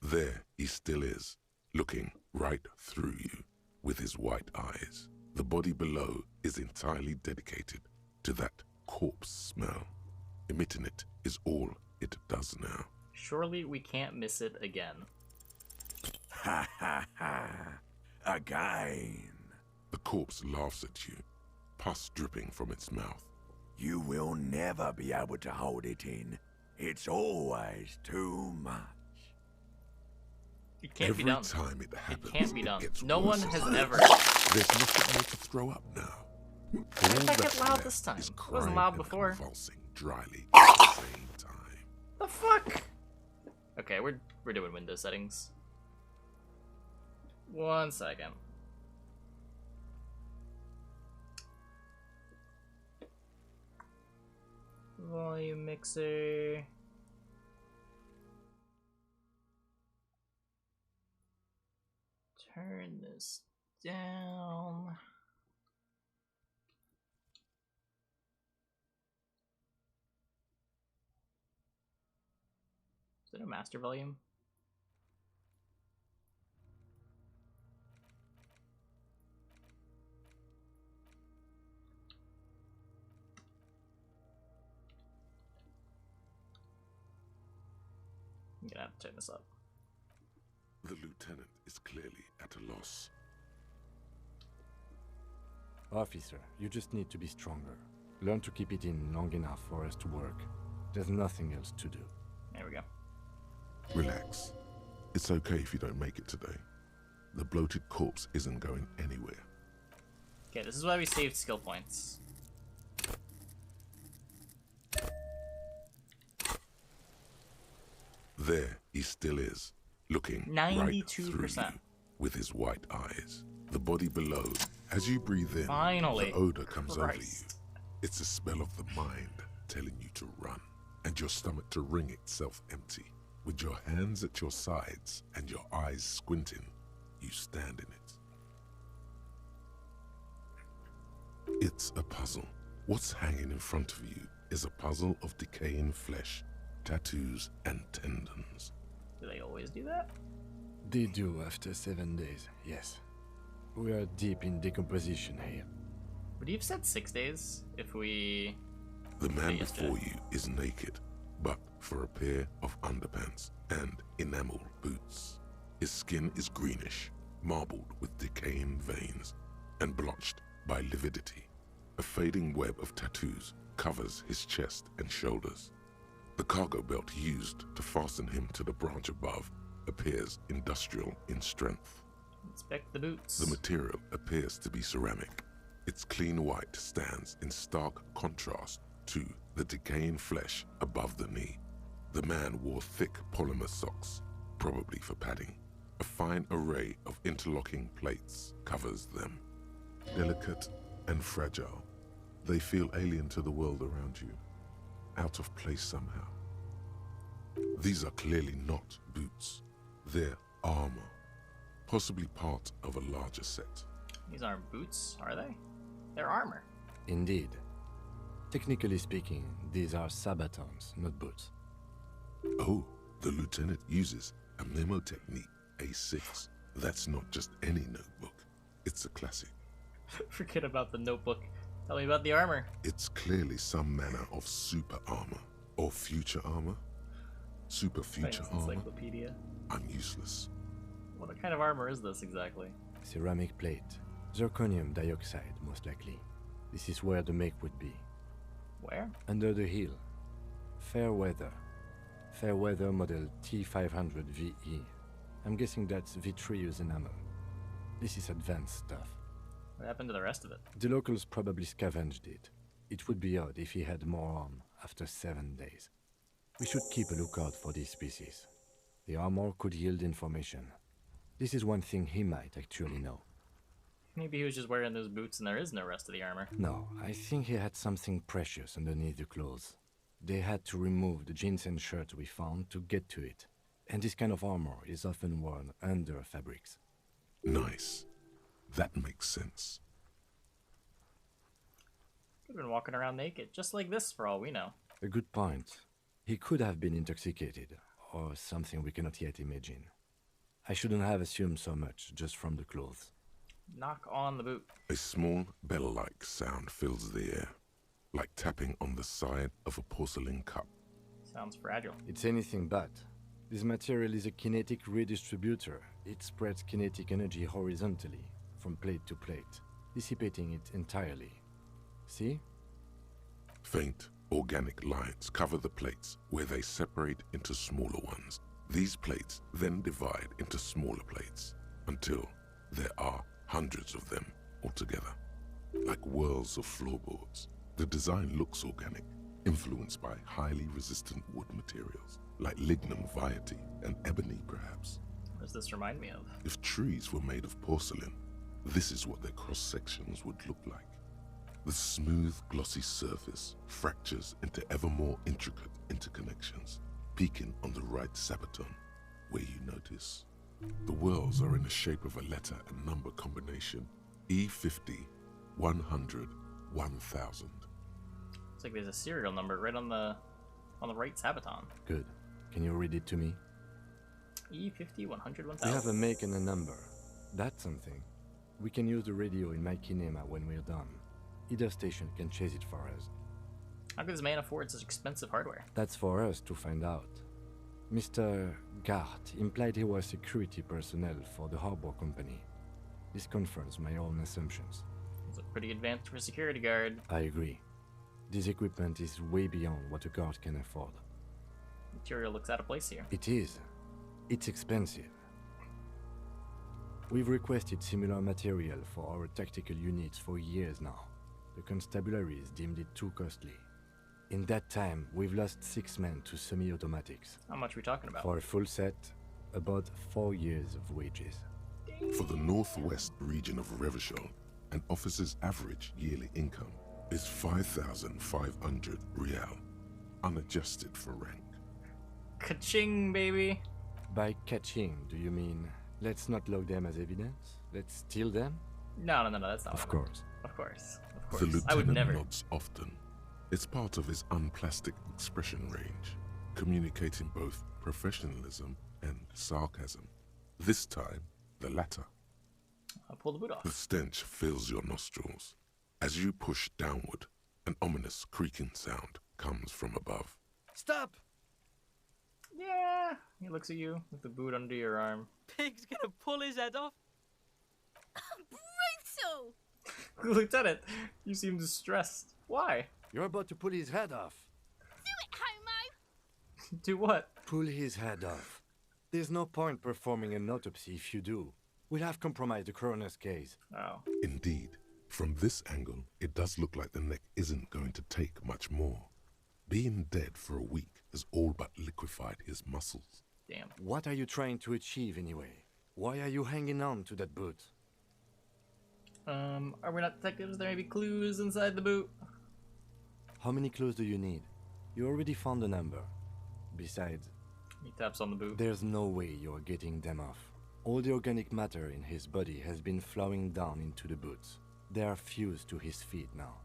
There he still is, looking right through you with his white eyes. The body below is entirely dedicated to that corpse smell. Emitting it is all it does now. Surely we can't miss it again. Ha ha ha. Again. The corpse laughs at you, pus dripping from its mouth. You will never be able to hold it in. It's always too much. It can't Every be done. time it happens, It can't be done. gets No one worse. has ever. There's nothing more to throw up now. Why did All that get that's loud left this time? is It wasn't crying loud and before. convulsing dryly at the same time. The fuck? Okay, we're doing window settings. 1 second. Volume mixer. Turn this down. Is it a master volume? I'm gonna have to turn this up. The lieutenant is clearly at a loss. Officer, you just need to be stronger. Learn to keep it in long enough for us to work. There's nothing else to do. There we go. Relax. It's okay if you don't make it today. The bloated corpse isn't going anywhere. Okay, this is why we saved skill points. There he still is, looking 92%. right through you with his white eyes. The body below, as you breathe in, Finally. the odor comes over you. Christ. It's a smell of the mind telling you to run, and your stomach to wring itself empty. With your hands at your sides and your eyes squinting, you stand in it. It's a puzzle. What's hanging in front of you is a puzzle of decaying flesh, tattoos, and tendons. Do they always do that? They do after 7 days, yes. We are deep in decomposition here. Would you have said 6 days if we... The man yesterday? before you is naked, but for a pair of underpants and enamel boots. His skin is greenish, marbled with decaying veins, and blotched by lividity. A fading web of tattoos covers his chest and shoulders. The cargo belt used to fasten him to the branch above appears industrial in strength. Inspect the boots. The material appears to be ceramic. Its clean white stands in stark contrast to the decaying flesh above the knee. The man wore thick polymer socks, probably for padding. A fine array of interlocking plates covers them. Delicate and fragile, they feel alien to the world around you, out of place somehow. These are clearly not boots. They're armor, possibly part of a larger set. These aren't boots, are they? They're armor. Indeed. Technically speaking, these are sabatons, not boots. Oh, the lieutenant uses a memo technique A6. That's not just any notebook. It's a classic. Forget about the notebook. Tell me about the armor. It's clearly some manner of super armor. Or future armor. Super future Thanks, armor. encyclopedia. I'm useless. What kind of armor is this exactly? Ceramic plate. Zirconium dioxide, most likely. This is where the make would be. Where? Under the hill. Fair weather. Fair weather model T500 VE. I'm guessing that's vitreous enamel. This is advanced stuff. What happened to the rest of it? The locals probably scavenged it. It would be odd if he had more on after 7 days. We should keep a lookout for these species. The armor could yield information. This is one thing he might actually know. Maybe he was just wearing those boots and there is no rest of the armor. No, I think he had something precious underneath the clothes. They had to remove the jeans and shirt we found to get to it. And this kind of armor is often worn under fabrics. Nice. That makes sense. Could have been walking around naked, just like this for all we know. A good point. He could have been intoxicated, or something we cannot yet imagine. I shouldn't have assumed so much just from the clothes. Knock on the boot. A small bell-like sound fills the air, like tapping on the side of a porcelain cup. Sounds fragile. It's anything but. This material is a kinetic redistributor. It spreads kinetic energy horizontally, from plate to plate, dissipating it entirely. See? Faint, organic lines cover the plates where they separate into smaller ones. These plates then divide into smaller plates until there are hundreds of them altogether. Like whirls of floorboards, the design looks organic, influenced by highly resistant wood materials, like lignum vitae and ebony perhaps. What does this remind me of? If trees were made of porcelain, this is what their cross-sections would look like. The smooth, glossy surface fractures into ever more intricate interconnections, peaking on the right sabaton, where you notice. The whirls are in the shape of a letter and number combination, E50, 100, 1000. It's like there's a serial number right on the right sabaton. Good. Can you read it to me? E50, 100, 1000. We have a make and a number. That's something. We can use the radio in my kinema when we're done. Either station can chase it for us. How could this man afford such expensive hardware? That's for us to find out. Mr. Gart implied he was security personnel for the harbor company. This confirms my own assumptions. He's a pretty advanced for a security guard. I agree. This equipment is way beyond what a guard can afford. Material looks out of place here. It is. It's expensive. We've requested similar material for our tactical units for years now. The constabularies deemed it too costly. In that time, we've lost 6 men to semi-automatics. How much are we talking about? For a full set, about 4 years of wages. For the northwest region of Revachol, an officer's average yearly income is 5,500 real, unadjusted for rank. Ka-ching, baby! By catching, do you mean let's not log them as evidence? Let's steal them? No, that's not. Of course. Of course. The I would lieutenant never. nods often. It's part of his unplastic expression range, communicating both professionalism and sarcasm. This time, the latter. I'll pull the boot off. The stench fills your nostrils. As you push downward, an ominous creaking sound comes from above. Stop! Yeah. He looks at you with the boot under your arm. Pig's gonna pull his head off. Brutal! Lieutenant, you seem distressed. Why? You're about to pull his head off. Do it, Homo! Do what? Pull his head off. There's no point performing an autopsy if you do. We'll have compromised the coroner's case. Oh. Indeed, from this angle, it does look like the neck isn't going to take much more. Being dead for a week has all but liquefied his muscles. Damn. What are you trying to achieve anyway? Why are you hanging on to that boot? Are we not detectives? There may be clues inside the boot. How many clues do you need? You already found a number. Besides, he taps on the boot. There's no way you're getting them off. All the organic matter in his body has been flowing down into the boots. They are fused to his feet now.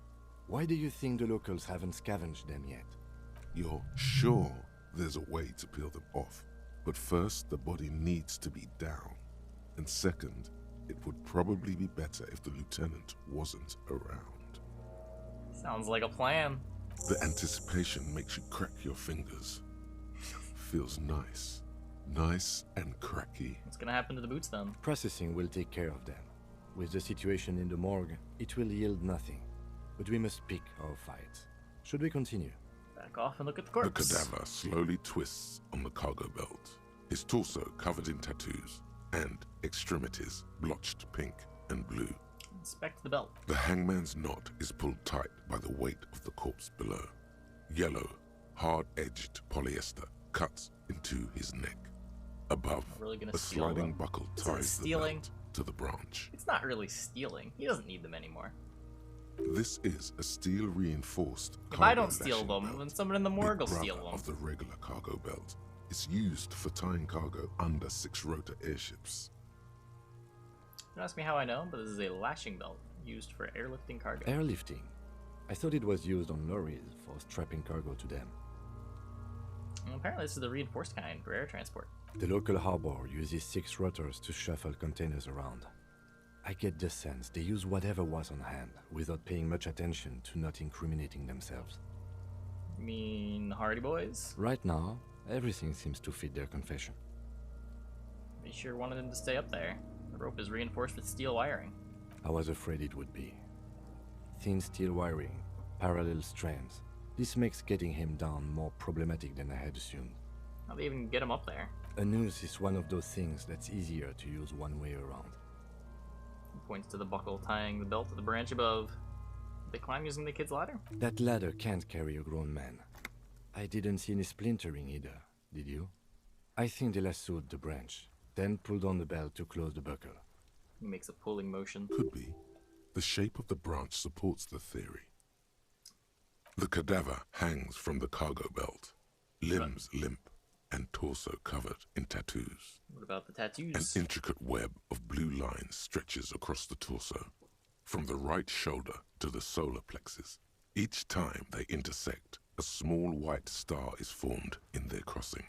Why do you think the locals haven't scavenged them yet? You're sure there's a way to peel them off? But first, the body needs to be down. And second, it would probably be better if the lieutenant wasn't around. Sounds like a plan. The anticipation makes you crack your fingers. Feels nice. Nice and cracky. What's gonna happen to the boots then? Processing will take care of them. With the situation in the morgue, it will yield nothing. But we must pick our fights. Should we continue? Back off and look at the corpse. The cadaver slowly twists on the cargo belt, his torso covered in tattoos, and extremities blotched pink and blue. Inspect the belt. The hangman's knot is pulled tight by the weight of the corpse below. Yellow, hard-edged polyester cuts into his neck. Above, Really gonna a steal sliding them? buckle This isn't ties the stealing. belt to the branch. It's not really stealing. He doesn't need them anymore. This is a steel-reinforced If cargo I don't steal lashing them, belt. then someone in the morgue will Big steal brother them. of the regular cargo belt. It's used for tying cargo under 6-rotor airships. Don't ask me how I know, but this is a lashing belt used for airlifting cargo. Airlifting? I thought it was used on lorries for strapping cargo to them. Well, apparently this is the reinforced kind for air transport. The local harbor uses 6 rotors to shuffle containers around. I get the sense they use whatever was on hand without paying much attention to not incriminating themselves. You mean the Hardy Boys? Right now, everything seems to fit their confession. They sure wanted him to stay up there. The rope is reinforced with steel wiring. I was afraid it would be. Thin steel wiring, parallel strands. This makes getting him down more problematic than I had assumed. How'd they even get him up there? A noose is one of those things that's easier to use one way around. He points to the buckle tying the belt to the branch above. Did they climb using the kid's ladder? That ladder can't carry a grown man. I didn't see any splintering either, did you? I think they lassoed the branch, then pulled on the belt to close the buckle. He makes a pulling motion. Could be. The shape of the branch supports the theory. The cadaver hangs from the cargo belt, limbs limp and torso covered in tattoos. What about the tattoos? An intricate web of blue lines stretches across the torso, from the right shoulder to the solar plexus. Each time they intersect, a small white star is formed in their crossing.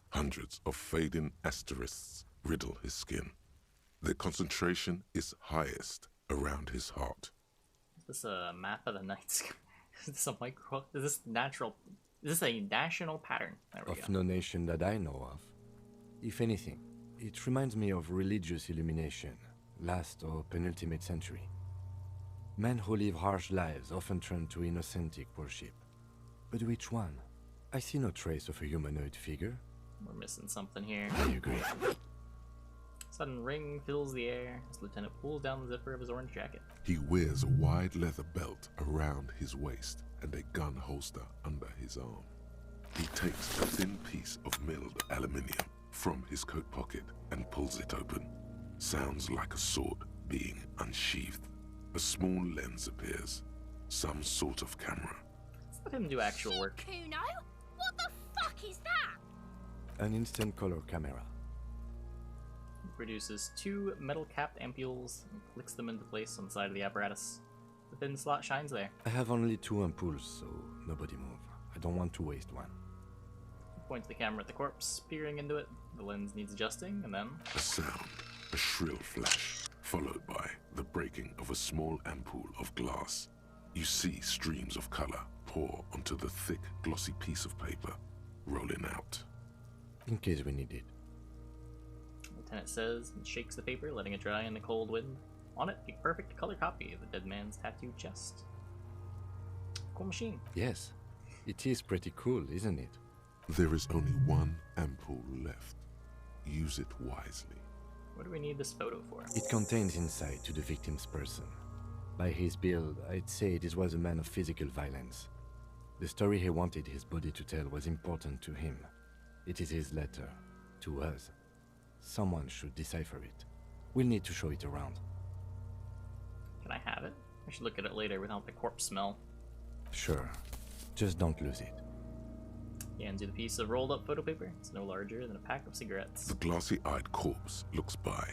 Hundreds of fading asterisks riddle his skin. Their concentration is highest around his heart. Is this a map of the night sky? Is this a micro? Is this natural? Is this a national pattern? There we go. Of no nation that I know of. If anything, it reminds me of religious illumination, last or penultimate century. Men who live harsh lives often turn to innocentic worship. But which one? I see no trace of a humanoid figure. We're missing something here. I agree. Sudden ring fills the air as Lieutenant pulls down the zipper of his orange jacket. He wears a wide leather belt around his waist and a gun holster under his arm. He takes a thin piece of milled aluminium from his coat pocket and pulls it open. Sounds like a sword being unsheathed. A small lens appears. Some sort of camera. Let's let him do actual work. Kuno? What the fuck is that? An instant color camera. He produces 2 metal-capped ampules and clicks them into place on the side of the apparatus. The thin slot shines there. I have only 2 ampoules, so nobody move. I don't want to waste one. He points the camera at the corpse, peering into it. The lens needs adjusting, and then... A sound, a shrill flash, followed by the breaking of a small ampoule of glass. You see streams of color pour onto the thick, glossy piece of paper, rolling out. In case we need it. Lieutenant says and shakes the paper, letting it dry in the cold wind. On it, a perfect color copy of the dead man's tattooed chest. Cool machine. Yes, it is pretty cool, isn't it? There is only one ampoule left. Use it wisely. What do we need this photo for? It contains insight to the victim's person. By his build, I'd say this was a man of physical violence. The story he wanted his body to tell was important to him. It is his letter, to us. Someone should decipher it. We'll need to show it around. Can I have it? I should look at it later without the corpse smell. Sure. Just don't lose it. He hands you the piece of rolled up photo paper. It's no larger than a pack of cigarettes. The glossy-eyed corpse looks by,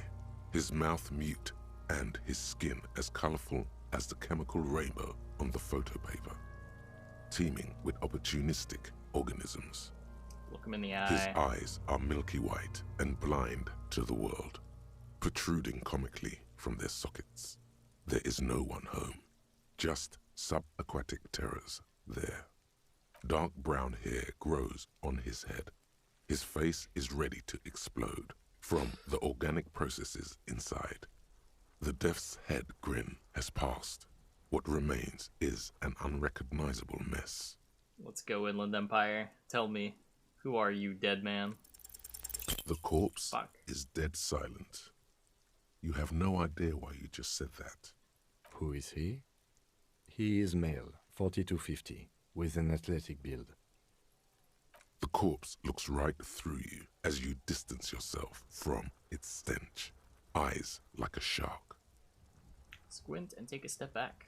his mouth mute and his skin as colorful as the chemical rainbow on the photo paper, teeming with opportunistic organisms. Look Look him in the His eye. eyes are milky white and blind to the world, protruding comically from their sockets. There is no one home, just subaquatic terrors there. Dark brown hair grows on his head. His face is ready to explode from the organic processes inside. The death's head grin has passed. What remains is an unrecognizable mess. Let's go, Inland Empire. Tell me, who are you, dead man? The corpse Fuck. is dead silent. You have no idea why you just said that. Who is he? He is male, 40 to 50, with an athletic build. The corpse looks right through you as you distance yourself from its stench, eyes like a shark. Squint and take a step back.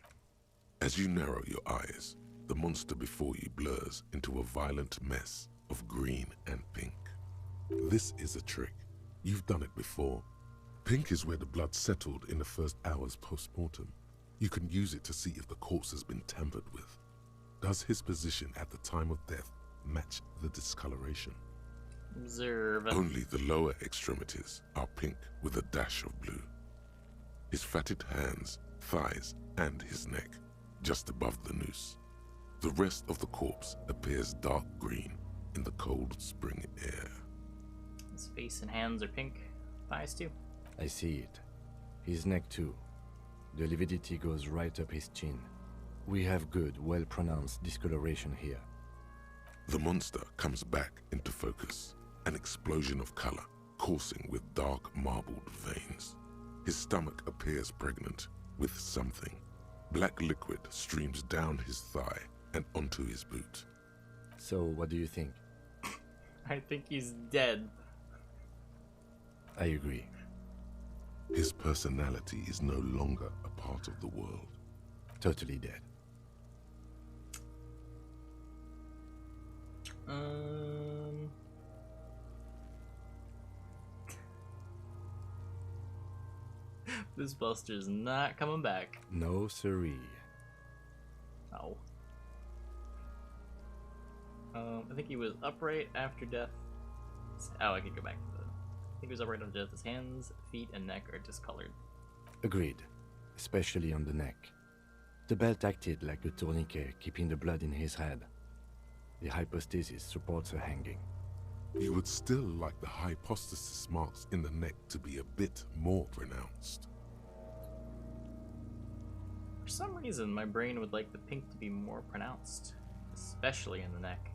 As you narrow your eyes, the monster before you blurs into a violent mess of green and pink. This is a trick. You've done it before. Pink is where the blood settled in the first hours post-mortem. You can use it to see if the corpse has been tampered with. Does his position at the time of death match the discoloration? Observe. Only the lower extremities are pink with a dash of blue. His fatted hands, thighs, and his neck, just above the noose. The rest of the corpse appears dark green in the cold spring air. His face and hands are pink. Thighs too. I see it. His neck too. The lividity goes right up his chin. We have good, well-pronounced discoloration here. The monster comes back into focus, an explosion of color, coursing with dark marbled veins. His stomach appears pregnant with something. Black liquid streams down his thigh and onto his boot. So, what do you think? I think he's dead. I agree. His personality is no longer a part of the world. Totally dead. This Buster's not coming back. No siree. Oh. I think he was upright after death. Oh, I could go back to the... I think he was upright after death. His hands, feet, and neck are discolored. Agreed. Especially on the neck. The belt acted like a tourniquet, keeping the blood in his head. The hypostasis supports her hanging. You would still like the hypostasis marks in the neck to be a bit more pronounced. For some reason, my brain would like the pink to be more pronounced, especially in the neck.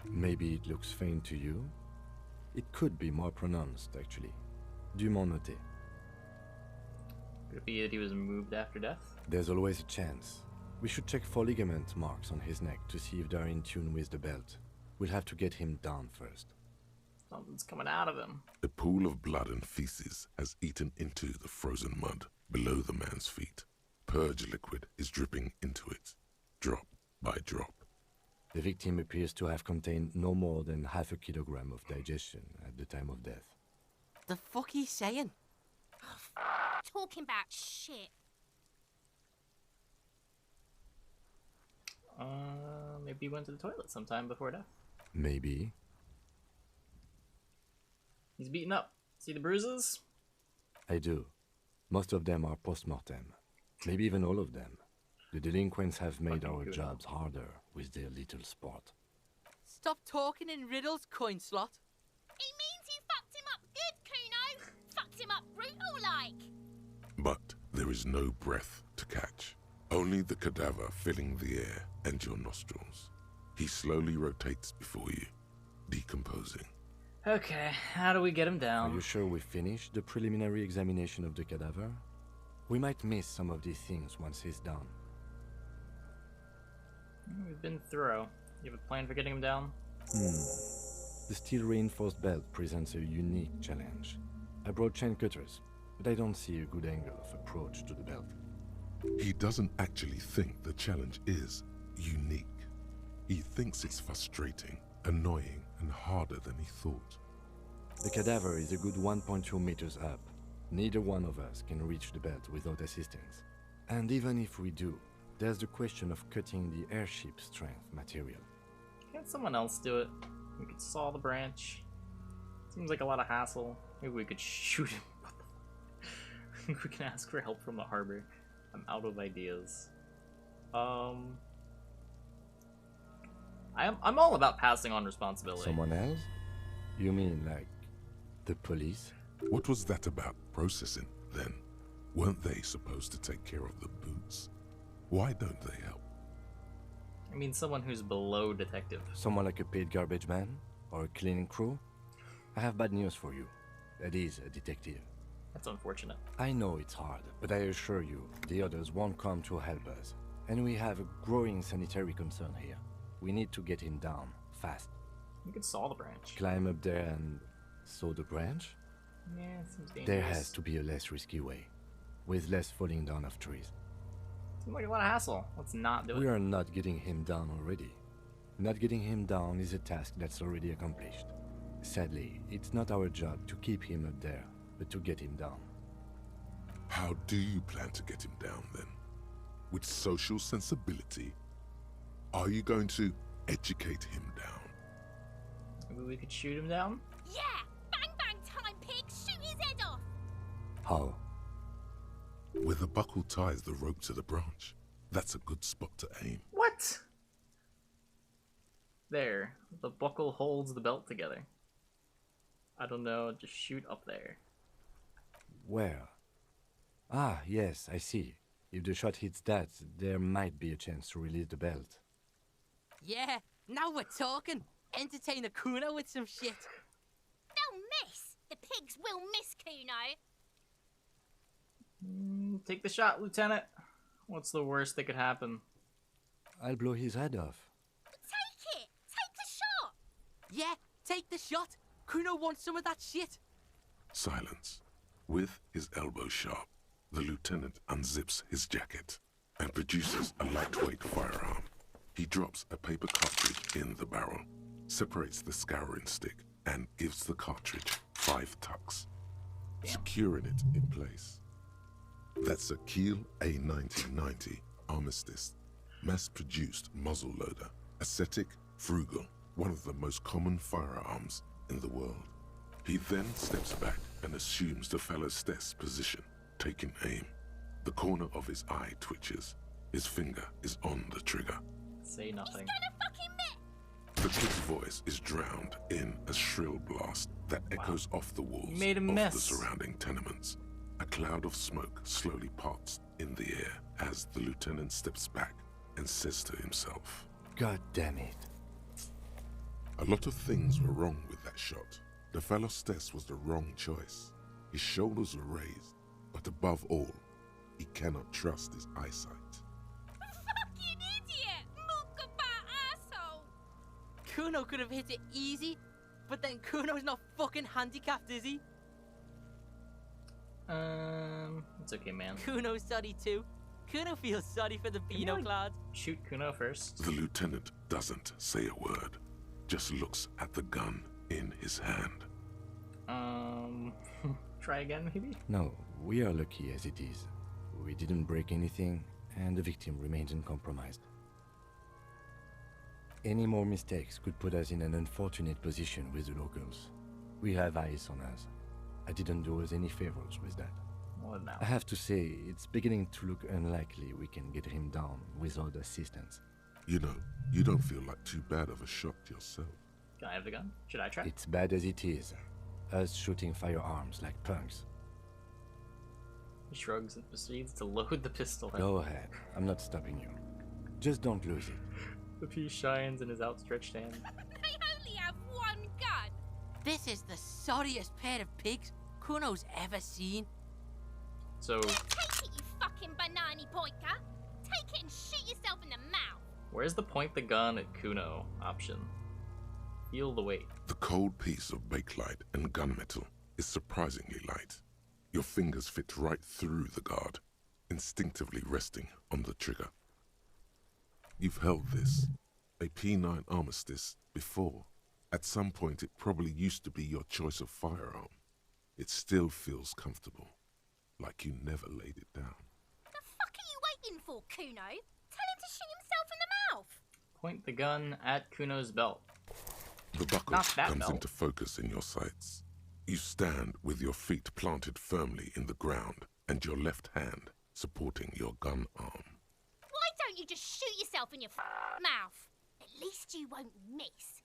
Maybe it looks faint to you? It could be more pronounced, actually. Dumont noté. Could it be that he was moved after death? There's always a chance. We should check for ligament marks on his neck to see if they're in tune with the belt. We'll have to get him down first. Something's coming out of him. A pool of blood and feces has eaten into the frozen mud below the man's feet. Purge liquid is dripping into it, drop by drop. The victim appears to have contained no more than half a kilogram of digestion at the time of death. The fuck he's saying? Talking about shit. Maybe he went to the toilet sometime before death. Maybe. He's beaten up. See the bruises? I do. Most of them are post-mortem. Maybe even all of them. The delinquents have made Fucking our good. jobs harder with their little sport. Stop talking in riddles, coin slot. He means you fucked him up good, Kuno. Fucked him up brutal like. But there is no breath to catch. Only the cadaver filling the air and your nostrils. He slowly rotates before you, decomposing. Okay, how do we get him Are down? you sure we finished the preliminary examination of the cadaver? We might miss some of these things once he's done. We've been thorough. You have a plan for getting him down? The steel-reinforced belt presents a unique challenge. I brought chain cutters, but I don't see a good angle of approach to the belt. He doesn't actually think the challenge is unique. He thinks it's frustrating, annoying, and harder than he thought. The cadaver is a good 1.2 meters up. Neither one of us can reach the belt without assistance. And even if we do, there's the question of cutting the airship strength material. Can't someone else do it? We could saw the branch. Seems like a lot of hassle. Maybe we could shoot him. We can ask for help from the harbor. I'm out of ideas. I'm all about passing on responsibility. Someone else? You mean like the police? What was that about processing then? Weren't they supposed to take care of the boots? Why don't they help? I mean someone who's below detective. Someone like a paid garbage man? Or a cleaning crew? I have bad news for you. That is a detective. That's unfortunate. I know it's hard, but I assure you, the others won't come to help us. And we have a growing sanitary concern here. We need to get him down, fast. You could saw the branch. Climb up there and saw the branch? Yeah, it seems dangerous. There has to be a less risky way, with less falling down of trees. Seems like a lot of hassle. Let's not do it. We are not getting him down already. Not getting him down is a task that's already accomplished. Sadly, it's not our job to keep him up there, but to get him down. How do you plan to get him down then? With social sensibility? Are you going to educate him down? Maybe we could shoot him down? Yeah! Bang bang time, pig! Shoot his head off! How? Where the buckle ties the rope to the branch. That's a good spot to aim. What? There. The buckle holds the belt together. I don't know, just shoot up there. Where? Ah, yes, I see. If the shot hits that, there might be a chance to release the belt. Yeah, now we're talking. Entertain a Kuno with some shit. They'll miss! The pigs will miss Kuno! Take the shot, Lieutenant. What's the worst that could happen? I'll blow his head off. Take it! Take the shot! Yeah, take the shot. Kuno wants some of that shit. Silence. With his elbow sharp, the lieutenant unzips his jacket and produces a lightweight firearm. He drops a paper cartridge in the barrel, separates the scouring stick, and gives the cartridge 5 tucks, securing it in place. That's a Kiel A1990 Armistice, mass-produced muzzleloader, ascetic, frugal, one of the most common firearms in the world. He then steps back and assumes the fellow's desk position, taking aim. The corner of his eye twitches. His finger is on the trigger. Say nothing. The kid's voice is drowned in a shrill blast that echoes off the walls of the surrounding tenements. A cloud of smoke slowly parts in the air as the lieutenant steps back and says to himself, God damn it. A lot of things were wrong with that shot. The fellow's test was the wrong choice. His shoulders were raised, but above all, he cannot trust his eyesight. Fucking idiot! Mookaba asshole! Kuno could have hit it easy, but then Kuno's not fucking handicapped, is he? It's okay, man. Kuno's sorry too. Kuno feels sorry for the Beano Cloud. Shoot Kuno first. The lieutenant doesn't say a word, just looks at the gun in his hand. Try again, maybe? No, we are lucky as it is. We didn't break anything, and the victim remains uncompromised. Any more mistakes could put us in an unfortunate position with the locals. We have eyes on us. I didn't do us any favors with that. What now? I have to say, it's beginning to look unlikely we can get him down without assistance. You know, you don't feel like too bad of a shot yourself. Can I have the gun? Should I try? It's bad as it is. Us shooting firearms like punks. He shrugs and proceeds to load the pistol. Go ahead. I'm not stopping you. Just don't lose it. The piece shines in his outstretched hand. They only have one gun! This is the sorriest pair of pigs Kuno's ever seen. So, Take it, you fucking banani poika! Take it and shoot yourself in the mouth! where's the point the gun at Kuno option? Feel the weight. The cold piece of bakelite and gunmetal is surprisingly light. Your fingers fit right through the guard, instinctively resting on the trigger. You've held this, a P9 Armistice, before. At some point it probably used to be your choice of firearm. It still feels comfortable, like you never laid it down. The fuck are you waiting for, Kuno? Tell him to shoot himself in the mouth! Point the gun at Kuno's belt. The buckle Not that comes belt. into focus in your sights. You stand with your feet planted firmly in the ground and your left hand supporting your gun arm. Why don't you just shoot yourself in your mouth? At least you won't miss.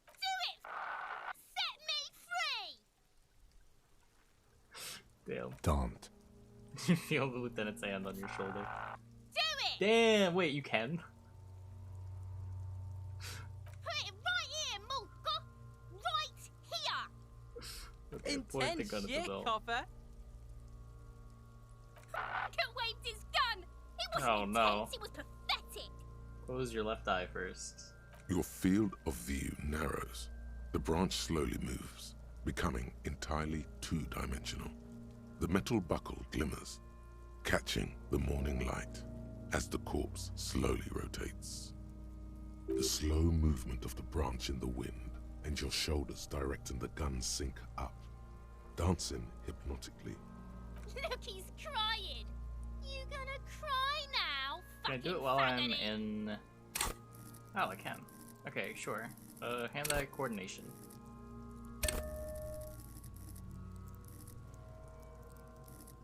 Do it! Set me free! Damn. Don't. You feel the lieutenant's hand on your shoulder. Do it! Damn, wait, you can? Put it right here, Mulka! Right here! Okay, point the gun at the Intense shit, belt. copper. Could waved his gun! It wasn't Oh, intense, no. it was pathetic! Close your left eye first. Your field of view narrows. The branch slowly moves, becoming entirely two-dimensional. The metal buckle glimmers, catching the morning light as the corpse slowly rotates. The slow movement of the branch in the wind and your shoulders directing the gun sync up, dancing hypnotically. Look, he's crying! You gonna cry now? Can I do it fucking while I'm faggoty? in... Oh, I can. Okay, sure. Hand-eye coordination.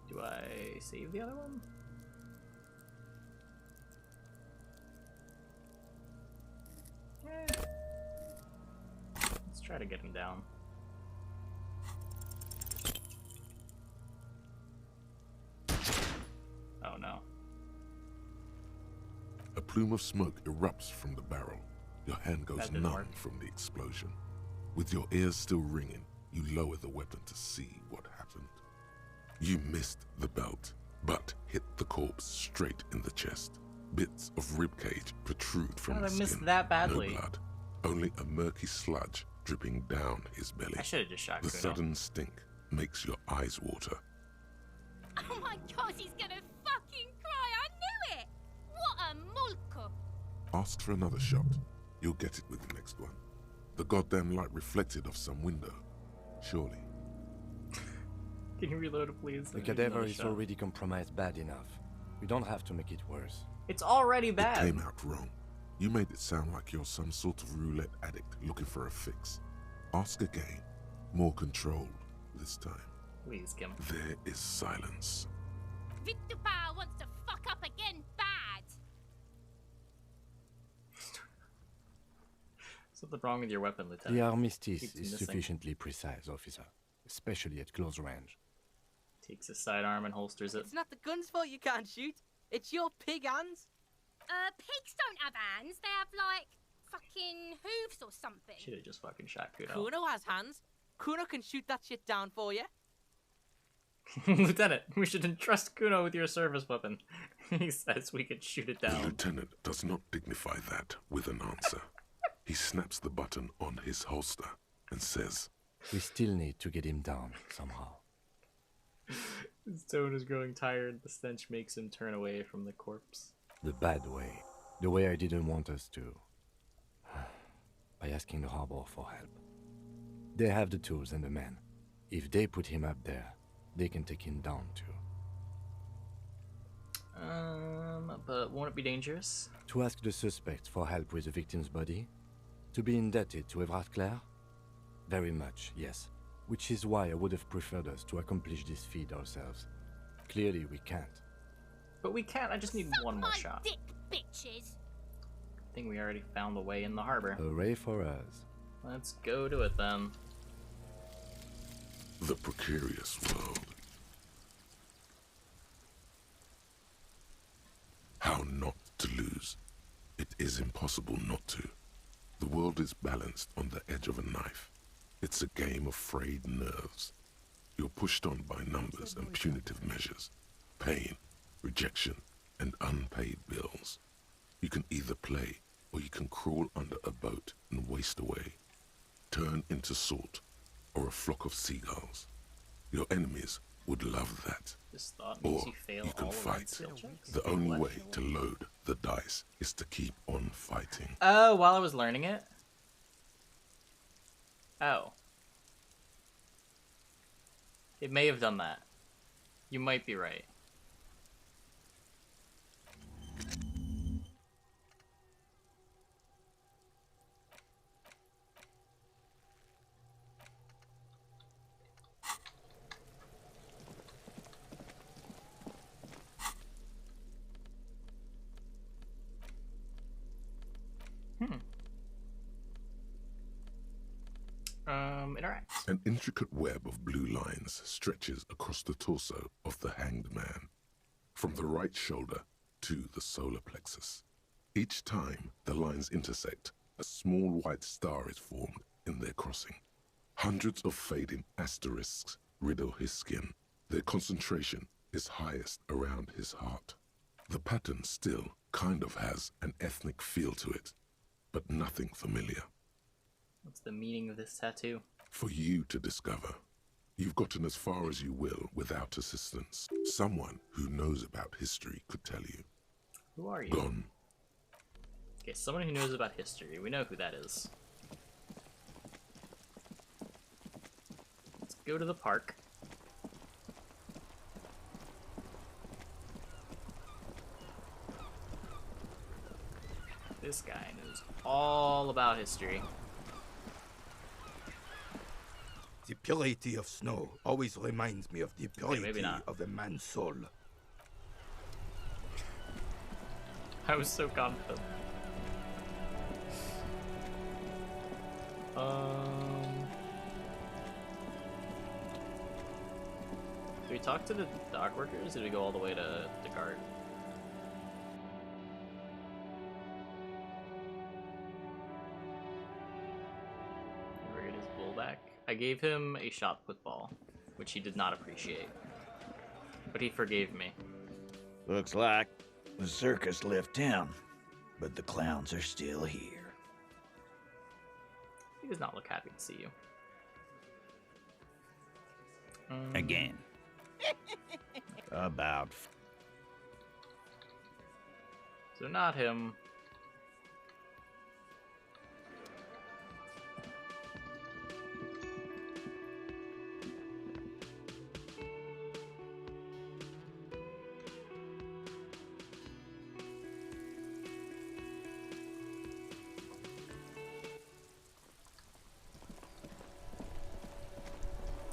Do I save the other one? Eh. Let's try to get him down. Oh no. A plume of smoke erupts from the barrel. Your hand goes That didn't numb work. from the explosion. With your ears still ringing, you lower the weapon to see what happened. You missed the belt, but hit the corpse straight in the chest. Bits of ribcage protrude from How did the I miss skin. that badly? No blood, only a murky sludge dripping down his belly. I should have just shot The Kuno. sudden stink makes your eyes water. Oh my god, he's gonna fucking cry! I knew it! What a mulka! Ask for another shot. You'll get it with the next one. The goddamn light reflected off some window. Surely. Can you reload it, please? The I need cadaver another is shot. already compromised bad enough. We don't have to make it worse. It's already It bad. came out wrong. You made it sound like you're some sort of roulette addict looking for a fix. Ask again. More controlled this time. Please, Kim. There is silence. Vitupa wants to fuck up again bad! Something wrong with your weapon, Lieutenant. The armistice Keeps is missing. sufficiently precise, officer, especially at close range. Takes his sidearm and holsters it. It's not the gun's fault you can't shoot. It's your pig hands. Pigs don't have hands, they have like fucking hooves or something. Should have just fucking shot Kuno. Kuno has hands. Kuno can shoot that shit down for you. Lieutenant, we should entrust Kuno with your service weapon. He says we could shoot it The down. lieutenant does not dignify that with an answer. He snaps the button on his holster and says, We still need to get him down somehow. His tone is growing tired. The stench makes him turn away from the corpse. The bad way. The way I didn't want us to. By asking the harbor for help. They have the tools and the men. If they put him up there, they can take him down too. But won't it be dangerous? To ask the suspect for help with the victim's body? To be indebted to Evrard Clare? Very much, yes. Which is why I would have preferred us to accomplish this feat ourselves. Clearly we can't. But we can't. I just need Suck one more my shot. dick, bitches! I think we already found the way in the harbor. Hooray for us. Let's go to it then. the precarious world. How not to lose? It is impossible not to. The world is balanced on the edge of a knife. It's a game of frayed nerves. You're pushed on by numbers and punitive measures, pain, rejection, and unpaid bills. You can either play, or you can crawl under a boat and waste away, turn into salt, or a flock of seagulls. Your enemies would love that. This thought Or makes you fail you can all fight. skill checks? The only way to load the dice is to keep on fighting. Oh, while I was learning it? Oh. It may have done that. You might be right. interact. An intricate web of blue lines stretches across the torso of the hanged man, from the right shoulder to the solar plexus. Each time the lines intersect, a small white star is formed in their crossing. Hundreds of fading asterisks riddle his skin. Their concentration is highest around his heart. The pattern still kind of has an ethnic feel to it, but nothing familiar. What's the meaning of this tattoo? For you to discover. You've gotten as far as you will without assistance. Someone who knows about history could tell you. Who are you? Gone. Okay, someone who knows about history. We know who that is. Let's go to the park. This guy knows all about history. The purity of snow always reminds me of the purity of a man's soul. I was so confident. Did we talk to the dock workers? Did we go all the way to the guard? Never get his bull back. I gave him a shot put ball, which he did not appreciate. But he forgave me. Looks like the circus left town, but the clowns are still here. He does not look happy to see you. Again. About. So not him.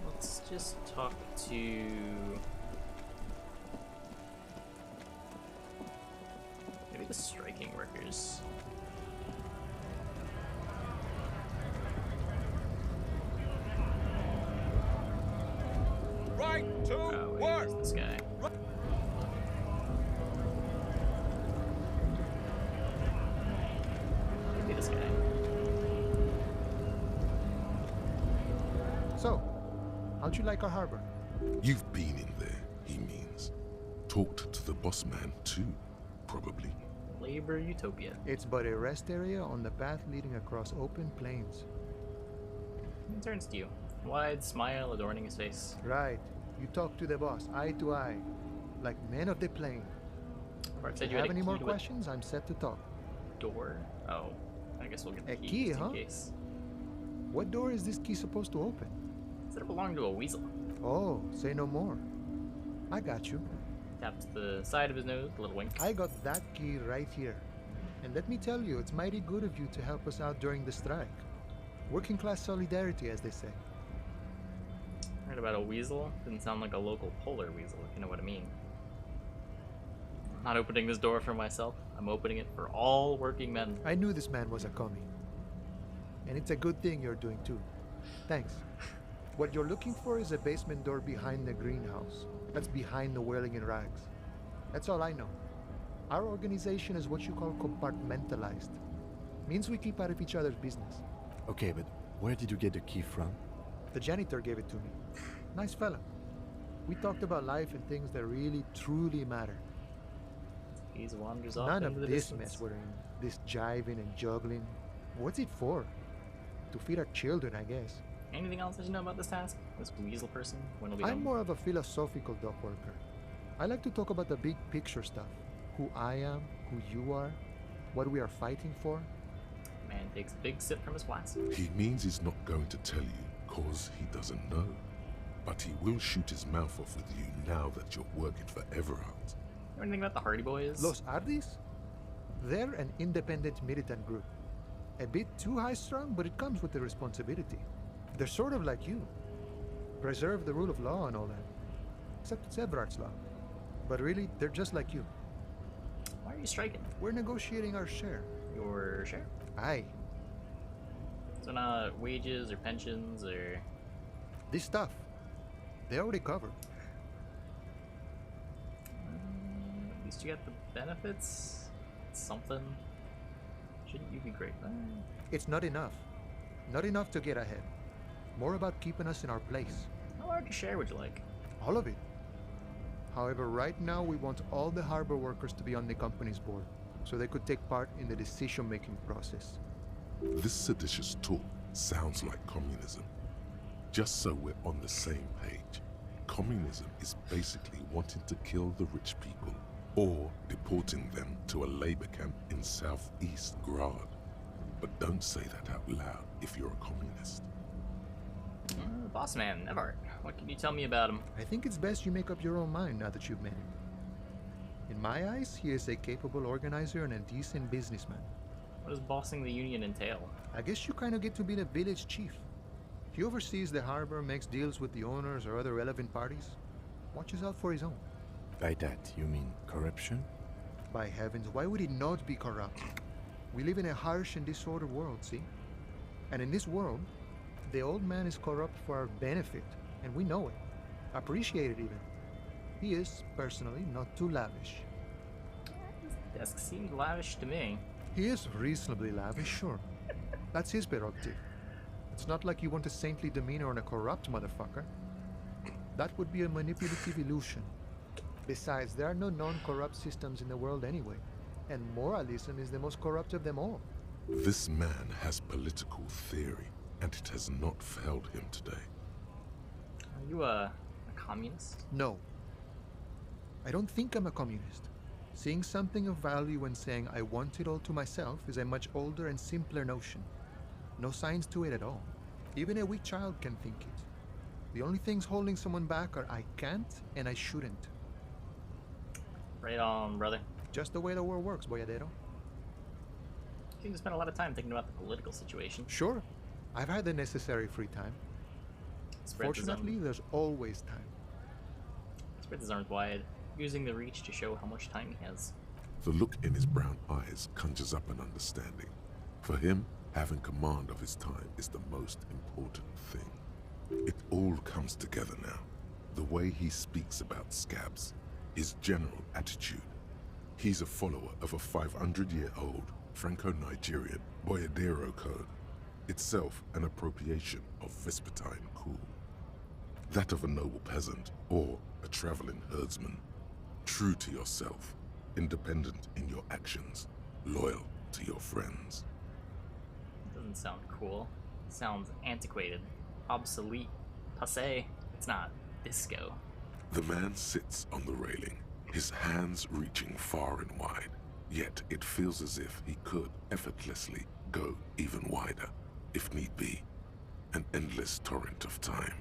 Let's just talk to... maybe the striking workers. Right to work! This guy. Maybe this guy. So, how'd you like our harbor? You've been in there, he means. Talked to the boss man too, probably. Labor Utopia. It's but a rest area on the path leading across open plains. He turns to you. Wide smile adorning his face. Right. You talk to the boss, eye to eye. Like men of the plain. Bart If said you you had have a any more key to a questions, I'm set to talk. door. Oh, I guess we'll get the A key, key, just huh? in case. What door is this key supposed to open? Said it belonged to a weasel. Oh, say no more. I got you. Taps the side of his nose, a little wink. I got that key right here. And let me tell you, it's mighty good of you to help us out during the strike. Working class solidarity, as they say. Heard about a weasel? Didn't sound like a local polar weasel, if you know what I mean. I'm not opening this door for myself. I'm opening it for all working men. I knew this man was a commie. And it's a good thing you're doing too. Thanks. What you're looking for is a basement door behind the greenhouse. That's behind the whirling in rags. That's all I know. Our organization is what you call compartmentalized. Means we keep out of each other's business. Okay, but where did you get the key from? The janitor gave it to me. Nice fella. We talked about life and things that really, truly matter. He wanders off None into of the this distance. mess we're in. This jiving and juggling. What's it for? To feed our children, I guess. Anything else that you know about this task? This weasel person? When will be I'm home? more of a philosophical dock worker. I like to talk about the big picture stuff. Who I am, who you are, what we are fighting for. Man takes a big sip from his flask. He means he's not going to tell you, cause he doesn't know. But he will shoot his mouth off with you now that you're working for Everard. Know anything about the Hardy Boys? Los Ardis? They're an independent militant group. A bit too high-strung, but it comes with the responsibility. They're sort of like you. Preserve the rule of law and all that. Except it's Everard's law. But really, they're just like you. Why are you striking? We're negotiating our share. Your share? Aye. So not wages or pensions or... This stuff, they already covered. At least you got the benefits. Something. Shouldn't you be grateful? It's not enough. Not enough to get ahead. More about keeping us in our place. How large a share would you like? All of it. However, right now we want all the harbor workers to be on the company's board, so they could take part in the decision-making process. This seditious talk sounds like communism. Just so we're on the same page, communism is basically wanting to kill the rich people or deporting them to a labor camp in southeast Grad. But don't say that out loud if you're a communist. Boss man, Nevart, what can you tell me about him? I think it's best you make up your own mind now that you've met him. In my eyes, he is a capable organizer and a decent businessman. What does bossing the union entail? I guess you kind of get to be the village chief. He oversees the harbor, makes deals with the owners or other relevant parties, watches out for his own. By that, you mean corruption? By heavens, why would he not be corrupt? We live in a harsh and disordered world, see? And in this world, the old man is corrupt for our benefit, and we know it. Appreciate it even. He is, personally, not too lavish. His desk seemed lavish to me. He is reasonably lavish, sure. That's his prerogative. It's not like you want a saintly demeanor on a corrupt motherfucker. That would be a manipulative illusion. Besides, there are no non-corrupt systems in the world anyway, and moralism is the most corrupt of them all. This man has political theory, and it has not failed him today. Are you a communist? No. I don't think I'm a communist. Seeing something of value and saying I want it all to myself is a much older and simpler notion. No science to it at all. Even a weak child can think it. The only things holding someone back are I can't and I shouldn't. Right on, brother. Just the way the world works, boyadero. You seem to spend a lot of time thinking about the political situation. Sure. I've had the necessary free time. Fortunately, there's always time. Spread his arms wide, using the reach to show how much time he has. The look in his brown eyes conjures up an understanding. For him, having command of his time is the most important thing. It all comes together now. The way he speaks about scabs, his general attitude. He's a follower of a 500-year-old Franco-Nigerian Boyadero code, itself an appropriation of Vespertine cool. That of a noble peasant or a traveling herdsman. True to yourself, independent in your actions, loyal to your friends. Doesn't sound cool. It sounds antiquated, obsolete, passé. It's not disco. The man sits on the railing, his hands reaching far and wide, yet it feels as if he could effortlessly go even wider, if need be. An endless torrent of time.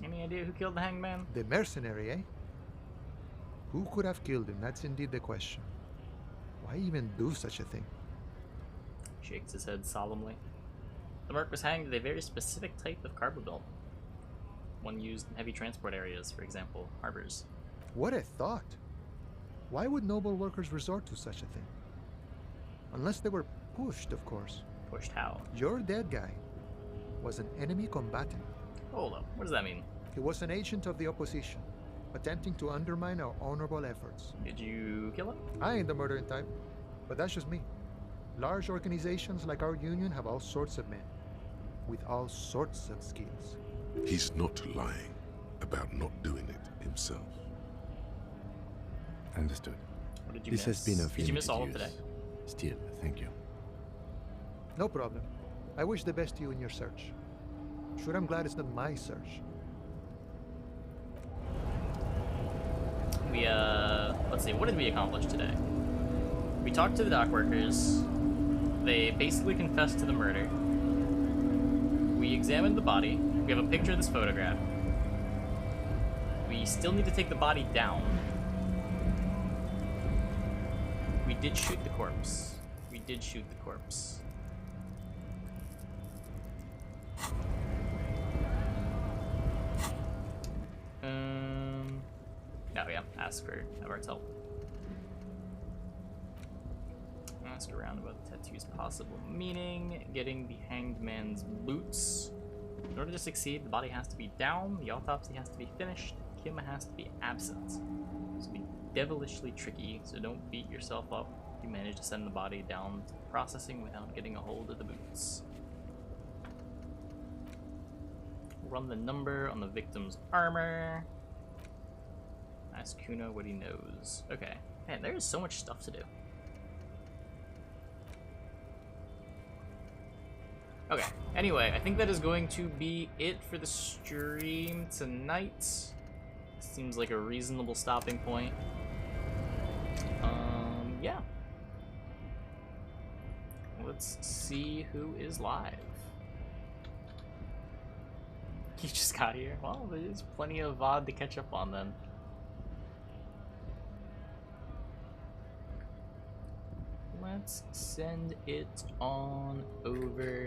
Any idea who killed the hangman? The mercenary, eh? Who could have killed him? That's indeed the question. Why even do such a thing? Shakes his head solemnly. The merc was hanged at a very specific type of cargo belt. One used in heavy transport areas, for example, harbors. What a thought! Why would noble workers resort to such a thing? Unless they were pushed, of course. Pushed how? Your dead guy was an enemy combatant. Hold up, what does that mean? He was an agent of the opposition, attempting to undermine our honorable efforts. Did you kill him? I ain't the murdering type, but that's just me. Large organizations like our union have all sorts of men, with all sorts of skills. He's not lying about not doing it himself. Understood. What did you This miss? has been of Did you miss all of limited today? use. Still, thank you. No problem. I wish the best to you in your search. Sure, I'm glad it's not my search. Let's see, what did we accomplish today? We talked to the dock workers. They basically confessed to the murder. We examined the body. We have a picture of this photograph. We still need to take the body down. We did shoot the corpse. We did shoot the corpse. Oh yeah, ask for Everett's help. Ask around about the tattoo's possible meaning. Getting the hanged man's boots. In order to succeed, the body has to be down, the autopsy has to be finished, Kim has to be absent. This will be devilishly tricky, so don't beat yourself up if you manage to send the body down to processing without getting a hold of the boots. Run the number on the victim's armor. Ask Kuno what he knows. Okay. Man, there is so much stuff to do. Okay, anyway, I think that is going to be it for the stream tonight. Seems like a reasonable stopping point. Yeah. Let's see who is live. You just got here? Well, there's plenty of VOD to catch up on then. Let's send it on over